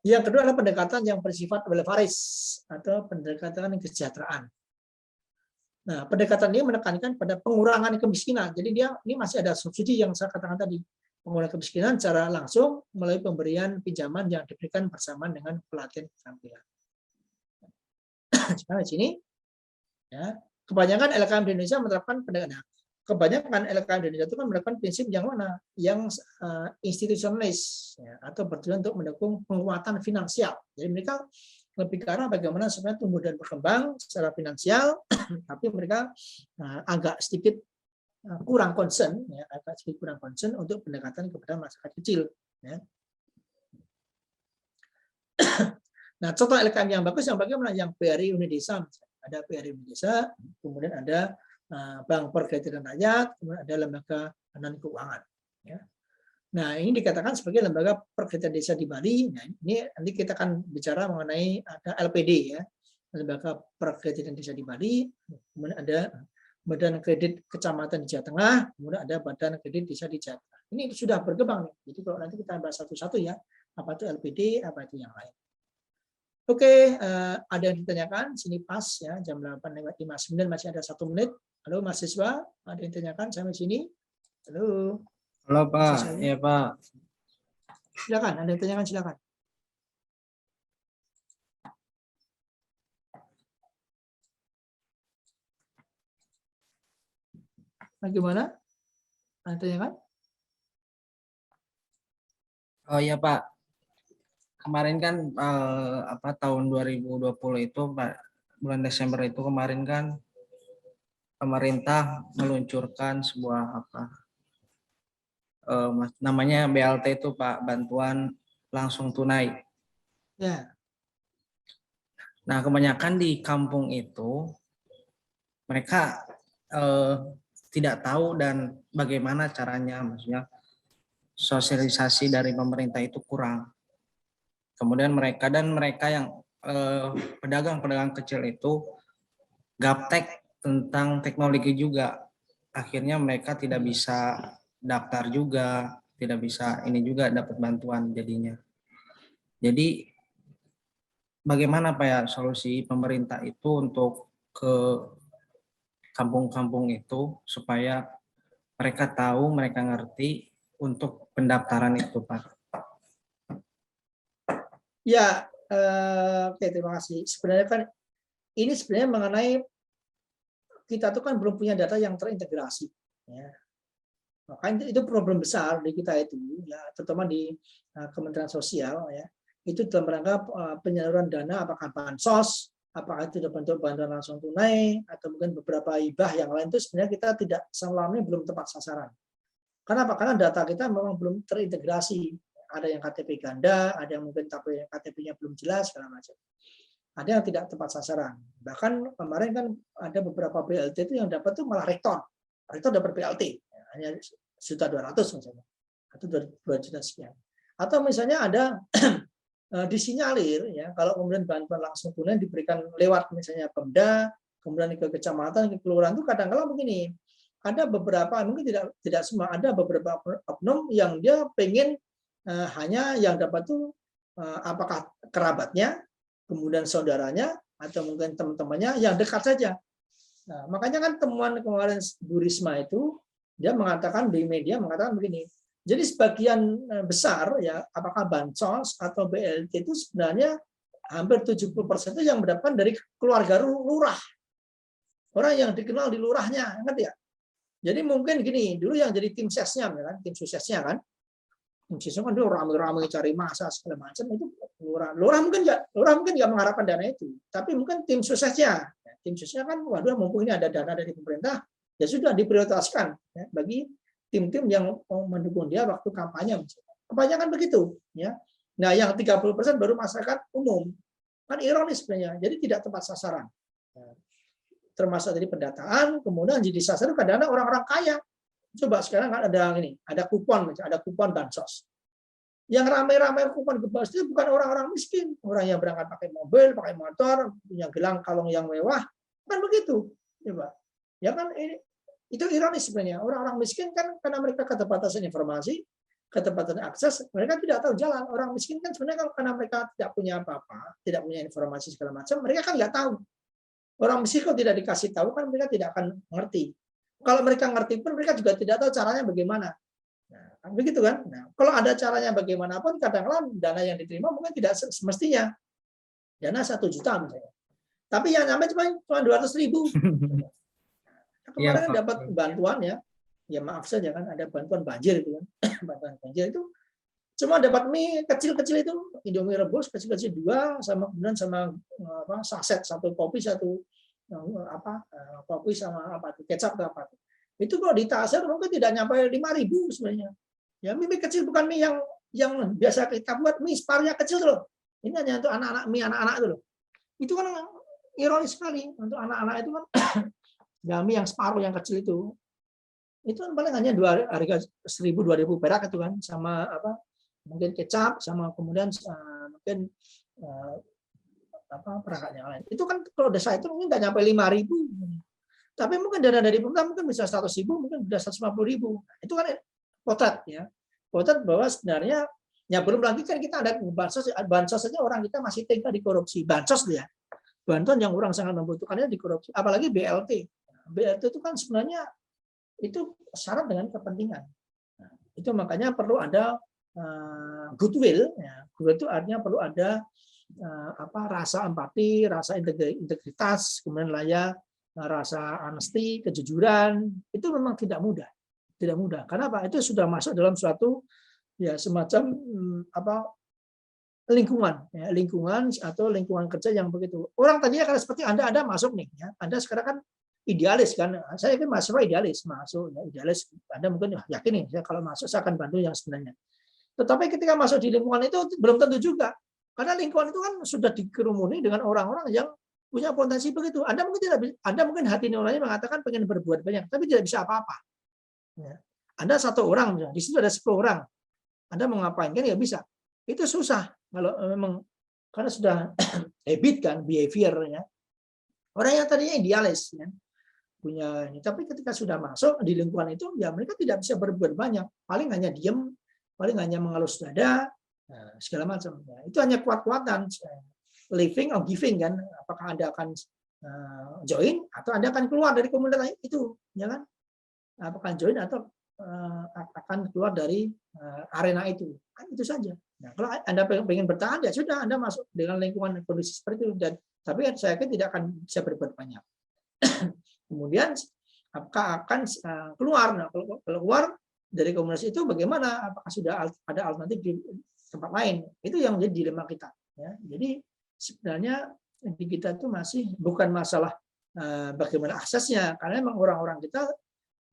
Yang kedua adalah pendekatan yang bersifat welfaris atau pendekatan kesejahteraan. Nah, pendekatan ini menekankan pada pengurangan kemiskinan. Jadi ini masih ada subsidi yang saya katakan tadi, pengurangan kemiskinan secara langsung melalui pemberian pinjaman yang diberikan bersamaan dengan pelatihan keterampilan. Sekarang di sini, ya, kebanyakan LKM di Indonesia menerapkan pendekatan. Kebanyakan LKM di Indonesia itu kan menerapkan prinsip yang mana? Yang institusionalis, ya, atau bertujuan untuk mendukung penguatan finansial. Jadi mereka lebih ke arah bagaimana sebenarnya tumbuh dan berkembang secara finansial, tapi mereka agak sedikit kurang concern, ya, untuk pendekatan kepada masyarakat kecil. Ya. Nah, contoh LKM yang bagus yang bagaimana? Yang BRI Unidesa, ada BRI Unidesa, kemudian ada Bank Perkreditan Rakyat, kemudian ada lembaga non keuangan. Ya. Nah, ini dikatakan sebagai lembaga perkreditan desa di Bali. Nah, ini nanti kita akan bicara mengenai ada LPD ya, lembaga perkreditan desa di Bali. Kemudian ada Badan Kredit Kecamatan di Jawa Tengah, kemudian ada Badan Kredit Desa di Jawa Tengah. Ini sudah berkembang. Jadi kalau nanti kita bahas satu-satu ya, apa itu LPD, apa itu yang lain. Oke, ada yang ditanyakan? Sini pas ya, jam 8:59 masih ada 1 menit. Halo mahasiswa, ada yang ditanyakan sampai sini? Halo. Halo Pak, ya Pak. Silakan, ada yang ditanyakan silakan. Bagaimana? Ada yang ditanyakan? Oh iya Pak. Kemarin kan tahun 2020 itu Pak, bulan Desember itu kemarin kan pemerintah meluncurkan sebuah namanya BLT itu Pak, bantuan langsung tunai. Ya. Nah, kebanyakan di kampung itu mereka tidak tahu dan bagaimana caranya, maksudnya sosialisasi dari pemerintah itu kurang. Kemudian mereka yang pedagang-pedagang kecil itu gaptek tentang teknologi juga. Akhirnya mereka tidak bisa daftar juga, tidak bisa ini juga dapat bantuan jadinya. Jadi bagaimana Pak ya solusi pemerintah itu untuk ke kampung-kampung itu supaya mereka tahu, mereka ngerti untuk pendaftaran itu Pak? Ya, oke, terima kasih. Sebenarnya kan ini sebenarnya mengenai kita tuh kan belum punya data yang terintegrasi. Ya. Makanya itu problem besar di kita itu, ya, terutama di Kementerian Sosial, ya. Itu dalam rangka penyaluran dana, apakah bansos, apakah itu bentuk bantuan langsung tunai, atau mungkin beberapa hibah yang lain itu sebenarnya kita tidak selama ini belum tepat sasaran. Kenapa? Karena data kita memang belum terintegrasi. Ada yang KTP ganda, ada yang mungkin KTP-nya belum jelas, segala macam. Ada yang tidak tepat sasaran. Bahkan kemarin kan ada beberapa BLT itu yang dapat tuh malah rektor. Rektor dapat BLT, hanya 1.200.000 misalnya, atau 2 juta sekian. Atau misalnya ada disinyalir, ya, kalau kemudian bantuan langsung tunai diberikan lewat misalnya Pemda, kemudian ke kecamatan, ke kelurahan itu kadang-kadang begini. Ada beberapa, mungkin tidak semua, ada beberapa oknum yang dia pengen hanya yang dapat tuh apakah kerabatnya, kemudian saudaranya, atau mungkin teman-temannya yang dekat saja. Nah, makanya kan temuan kemarin Bu Risma itu dia mengatakan di media mengatakan begini. Jadi sebagian besar ya apakah bansos atau BLT itu sebenarnya hampir 70% itu yang mendapatkan dari keluarga lurah. Orang yang dikenal di lurahnya, ngerti ya? Jadi mungkin gini, dulu yang jadi tim sesnya kan, tim suksesnya kan. Tim suksesnya kan dulu ramai-ramai cari masa segala macam itu lurah mungkin nggak mengharapkan dana itu, tapi mungkin tim suksesnya kan waduh mumpung ini ada dana dari pemerintah ya sudah diprioritaskan ya, bagi tim-tim yang mendukung dia waktu kampanye misalnya. Kebanyakan begitu ya. Nah, yang 30% baru masyarakat umum. Kan ironis sebenarnya. Jadi tidak tepat sasaran. Termasuk dari pendataan, kemudian jadi sasaran kadang-kadang orang-orang kaya. Coba sekarang kan ada kupon misalnya, ada kupon bansos. Yang ramai-ramai kupon bansos itu bukan orang-orang miskin, orang yang berangkat pakai mobil, pakai motor, punya gelang kalung yang mewah, kan begitu. Coba. Ya kan itu ironis sebenarnya. Orang-orang miskin kan karena mereka keterbatasan informasi, keterbatasan akses, mereka tidak tahu jalan. Orang miskin kan sebenarnya karena mereka tidak punya apa-apa, tidak punya informasi segala macam, mereka kan nggak tahu. Orang miskin kalau tidak dikasih tahu kan mereka tidak akan mengerti. Kalau mereka ngerti pun mereka juga tidak tahu caranya bagaimana. Nah, begitu kan? Nah, kalau ada caranya bagaimanapun, kadang-kadang dana yang diterima mungkin tidak semestinya. Dana 1 juta misalnya. Tapi yang nyampe cuma 200.000. Kemarin dapat bantuan ya maaf saja kan ada bantuan banjir itu kan. Bantuan banjir itu cuma dapat mie kecil-kecil itu, Indomie rebus kecil-kecil 2 sama kemudian sama saset 1 kopi 1 kopi sama kecap atau apa. Itu kalau di Tasir mungkin tidak nyampe 5.000 sebenarnya. Ya mie kecil bukan mie yang biasa kita buat, mie separuhnya kecil loh. Ini hanya untuk anak-anak, mie anak-anak itu loh. Itu kan ironis sekali untuk anak-anak itu kan mie yang separuh yang kecil itu kan paling hanya harga 1.000-2.000 perak itu kan sama mungkin kecap sama kemudian mungkin perangkatnya lain. Itu kan kalau desa itu mungkin nggak nyampe 5.000. Tapi mungkin dana dari pemerintah mungkin bisa 100.000, mungkin bisa 150.000. Itu kan potret ya. Potret bahwa sebenarnya ya belum lagi kan kita ada bansos saja orang kita masih tega dikorupsi. Bansos ya. Bantuan yang orang sangat membutuhkannya dikorupsi. Apalagi BLT. BLT itu kan sebenarnya itu syarat dengan kepentingan. Nah, itu makanya perlu ada goodwill. Ya. Goodwill itu artinya perlu ada rasa empati, rasa integritas, kemudian rasa honesty, kejujuran. Itu memang tidak mudah. Tidak mudah. Kenapa? Itu sudah masuk dalam suatu ya semacam lingkungan atau lingkungan kerja yang begitu. Orang tadinya kalau seperti Anda masuk nih ya. Anda sekarang kan idealis kan. Saya kan mahasiswa idealis, masuk ya, idealis. Anda mungkin yakin nih, saya kalau masuk saya akan bantu yang sebenarnya. Tetapi ketika masuk di lingkungan itu belum tentu juga. Karena lingkungan itu kan sudah dikerumuni dengan orang-orang yang punya potensi begitu. Anda mungkin hati nurani mengatakan pengen berbuat banyak, tapi tidak bisa apa-apa. Ya. Anda 1 orang, di situ ada 10 orang. Anda mau ngapain kan ya bisa. Itu susah kalau memang karena sudah habit kan behavior-nya. Orang yang tadinya idealis, ya, punya ini, tapi ketika sudah masuk di lingkungan itu, ya mereka tidak bisa berbuat banyak, paling hanya diem, paling hanya mengelus dada, segala macam. Ya, itu hanya kuat-kuatan, living or giving kan, apakah Anda akan join atau Anda akan keluar dari komunitas itu, ya kan? Apakah join atau akan keluar dari arena itu, kan itu saja. Nah, kalau Anda pengen bertahan, ya sudah Anda masuk dengan lingkungan kondisi seperti itu, dan tapi saya yakin tidak akan bisa berbuat banyak. Kemudian apakah akan keluar? Nah, kalau keluar dari komunitas itu bagaimana? Apakah sudah ada alternatif di tempat lain? Itu yang menjadi dilema kita. Ya. Jadi sebenarnya di kita itu masih bukan masalah bagaimana aksesnya, karena memang orang-orang kita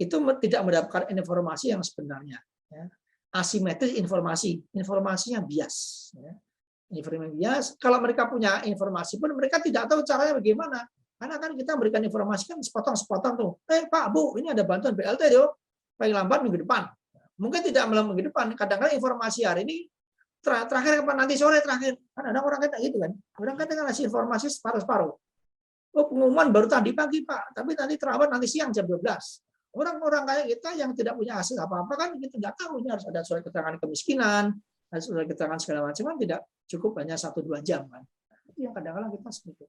itu tidak mendapatkan informasi yang sebenarnya. Ya. Asimetris informasinya bias. Ya. Informasi bias. Kalau mereka punya informasi pun mereka tidak tahu caranya bagaimana. Karena kan kita memberikan informasi kan sepotong-sepotong tuh. Pak, Bu, ini ada bantuan BLT yo. Paling lambat minggu depan. Mungkin tidak malam minggu depan. Kadang-kadang informasi hari ini terakhir kapan, nanti sore terakhir. Kan ada orang kayak gitu kan. Orang kadang ngasih informasi separuh-separuh. Oh, pengumuman baru tadi pagi, Pak. Tapi nanti terawat nanti siang jam 12. Orang-orang kayak kita yang tidak punya akses apa-apa kan kita nggak tahu. Ini harus ada surat keterangan kemiskinan, ada surat keterangan segala macam kan tidak cukup hanya 1-2 jam kan. Itu yang kadang-kadang kita seperti itu.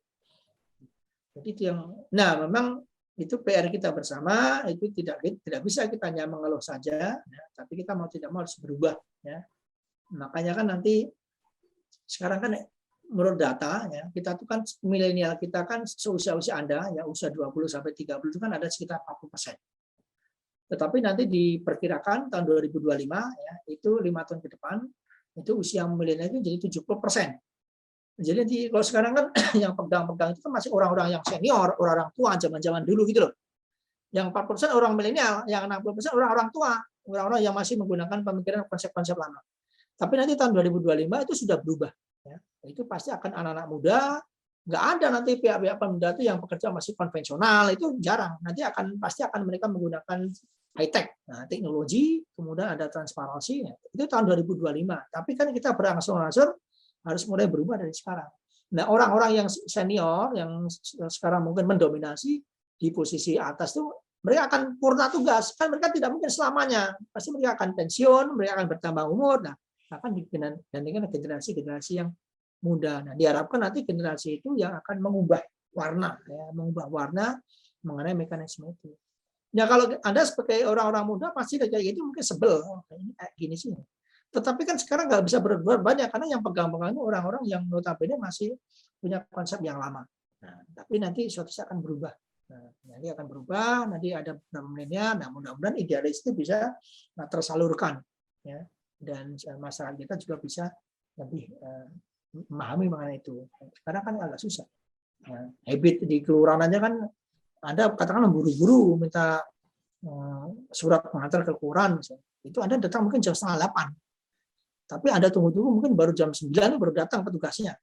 Jadi itu yang, nah memang itu PR kita bersama, itu tidak bisa kita hanya mengeluh saja, ya, tapi kita mau tidak mau harus berubah. Ya. Makanya kan nanti sekarang kan menurut data, ya, kita tuh kan milenial kita kan seusia Anda, ya usia 20 sampai 30 itu kan ada sekitar 40%. Tetapi nanti diperkirakan tahun 2025, ya, itu 5 tahun ke depan, itu usia milenial itu jadi 70%. Jadi kalau sekarang kan yang pegang-pegang itu kan masih orang-orang yang senior, orang-orang tua zaman-zaman dulu gitu loh. Yang 40% orang milenial, yang 60% orang-orang tua, orang-orang yang masih menggunakan pemikiran konsep-konsep lama. Tapi nanti tahun 2025 itu sudah berubah. Ya. Itu pasti akan anak-anak muda, nggak ada nanti pihak-pihak pemuda itu yang bekerja masih konvensional, itu jarang. Nanti pasti akan mereka menggunakan high-tech, teknologi, kemudian ada transparansi. Ya. Itu tahun 2025. Tapi kan kita berangsur-angsur harus mulai berubah dari sekarang. Nah, orang-orang yang senior yang sekarang mungkin mendominasi di posisi atas tuh mereka akan purna tugas. Kan mereka tidak mungkin selamanya. Pasti mereka akan pensiun, mereka akan bertambah umur. Nah, akan digantikan generasi-generasi yang muda. Nah, diharapkan nanti generasi itu yang akan mengubah warna, ya, mengenai mekanisme itu. Ya kalau Anda sebagai orang-orang muda pasti kayak gitu mungkin sebel. Oh, ini kayak gini sih. Tetapi kan sekarang nggak bisa berbuat banyak karena yang pegang-pegang itu orang-orang yang notabene masih punya konsep yang lama. Nah, tapi nanti suatu saat akan berubah. Nanti akan berubah, nanti ada milenial. Nah, mudah-mudahan idealis itu bisa tersalurkan, ya. Dan masyarakat kita juga bisa lebih memahami mengenai itu. Sekarang kan agak susah. Nah, habit di kelurahan aja kan Anda katakanlah buru-buru minta surat pengantar ke kelurahan, misalnya. Itu Anda datang mungkin jam 7:30. Tapi Anda tunggu-tunggu mungkin baru jam 9 baru datang petugasnya,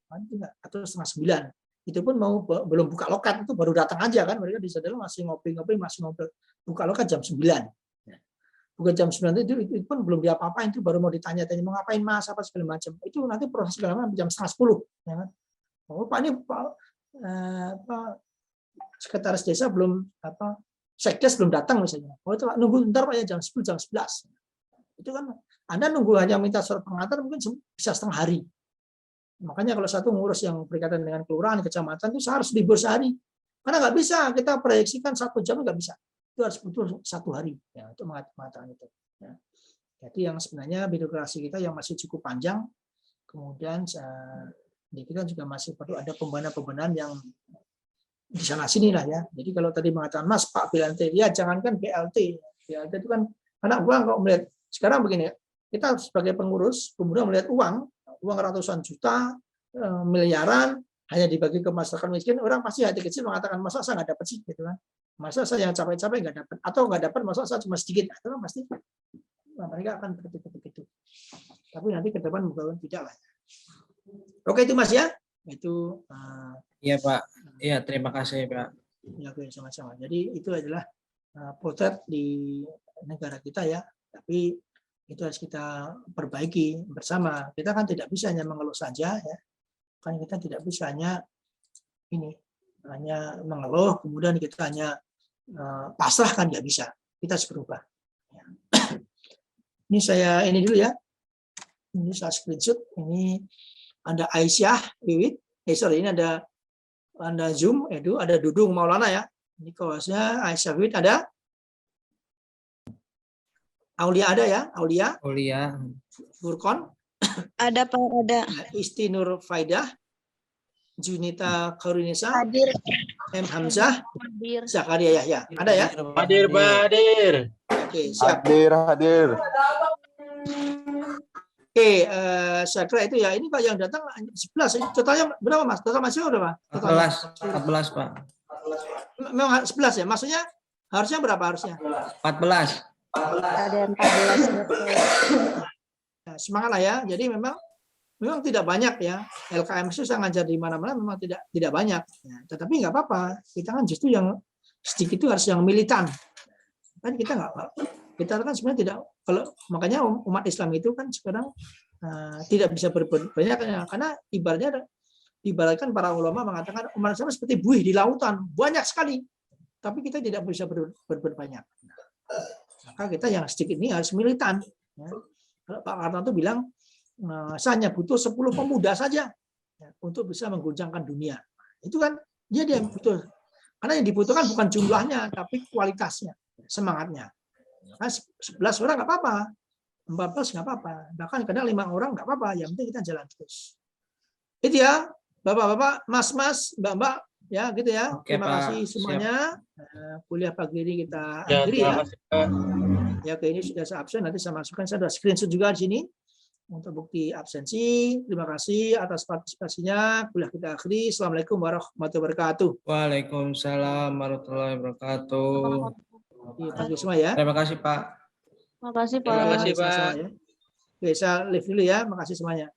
atau 8:30. Itu pun belum buka loket, itu baru datang aja kan, mereka di sana masih ngopi-ngopi, masih ngobrol. Buka loket jam 9. Bukan jam 9 itu pun belum diapa-apain, itu baru mau ditanya-tanya mau ngapain Mas apa segala macam. Itu nanti proses segala macam jam 9:30, ya kan. Oh, Pak ini sekretaris desa belum sekdes belum datang misalnya. Oh, itu nunggu ntar Pak ya jam 10 jam 11. Itu kan Anda nunggu hanya minta surat pengantar mungkin bisa setengah hari. Makanya kalau satu ngurus yang berkaitan dengan kelurahan, kecamatan itu harus libur sehari. Karena nggak bisa kita proyeksikan 1 jam nggak bisa. Itu harus butuh 1 hari ya, untuk mengatakan itu. Ya. Jadi yang sebenarnya birokrasi kita yang masih cukup panjang, kemudian di kita juga masih perlu ada pembenahan-pembenahan yang di sana sini lah ya. Jadi kalau tadi mengatakan Mas Pak BLT, ya jangankan BLT itu kan anak gua kok melihat sekarang begini, kita sebagai pengurus kemudian melihat uang ratusan juta, miliaran hanya dibagi ke masyarakat miskin, orang pasti hati kecil mengatakan masa saya nggak dapat sih, gitu kan? Masa saya yang capek-capek nggak dapat, atau nggak dapat masa saya cuma sedikit, itu kan pasti mereka akan begitu. Tapi nanti ke depan mungkin tidak lah. Oke itu Mas ya, itu. Iya Pak, iya terima kasih Pak. Ya oke sama-sama. Jadi itu adalah potret di negara kita ya, tapi itu harus kita perbaiki bersama. Kita kan tidak bisa hanya mengeluh saja ya, kan kita tidak bisa hanya ini hanya mengeluh, kemudian kita hanya pasrah, kan nggak bisa. Kita harus berubah. Ini saya ini dulu ya. Ini saya screenshot. Ini ada Aisyah, Wiwit. Ini ada Zoom, Edu, ada Dudung Maulana ya. Ini kaosnya Aisyah, Wiwit ada. Aulia ada ya, Aulia. Aulia. Furkon. Ada Pak, ada. Isti Nur Faidah. Junita Karunisa. Hadir. M. Hamzah. Hadir. Zakaria Yahya. Ada ya? Hadir, Pak, hadir. Oke, siap. Hadir. Oke, saya kira itu ya. Ini Pak yang datang 11. Ini totalnya berapa Mas? Total mahasiswa berapa? 14 Pak. Memang 11 ya? Maksudnya harusnya berapa harusnya? 14. Ada 14. Nah, semangat lah ya. Jadi memang tidak banyak ya. LKM itu saya ngajar di mana-mana memang tidak banyak. Ya, tetapi nggak apa-apa. Kita kan justru yang sedikit itu harus yang militan. Kan kita nggak apa. Kita kan sebenarnya tidak. Kalau makanya umat Islam itu kan sekarang tidak bisa berbuat banyak karena ibaratkan para ulama mengatakan umat Islam seperti buih di lautan, banyak sekali. Tapi kita tidak bisa berbuat banyak. Maka kita yang sedikit ini harus militan. Ya. Kalau Pak Kartanto bilang, saya hanya butuh 10 pemuda saja ya, untuk bisa mengguncangkan dunia. Itu kan dia butuh. Karena yang dibutuhkan bukan jumlahnya, tapi kualitasnya, semangatnya. Nah, 11 orang nggak apa-apa, 14 nggak apa-apa, bahkan kadang 5 orang nggak apa-apa. Yang penting kita jalan terus. Itu ya, bapak-bapak, mas-mas, mbak-mbak. Ya, gitu ya. Oke, terima kasih Pak. semuanya. Kuliah pagi ini kita akhiri ya. Ya, oke, ini sudah saya absen. Nanti saya masukkan. Saya sudah screenshot juga di sini untuk bukti absensi. Terima kasih atas partisipasinya. Kuliah kita akhiri. Assalamualaikum warahmatullahi wabarakatuh. Waalaikumsalam warahmatullahi wabarakatuh. Pagi semua ya. Terima kasih Pak. Terima kasih Pak. Terima kasih, Pak. Sama-sama ya. Oke, saya live dulu ya. Makasih semuanya.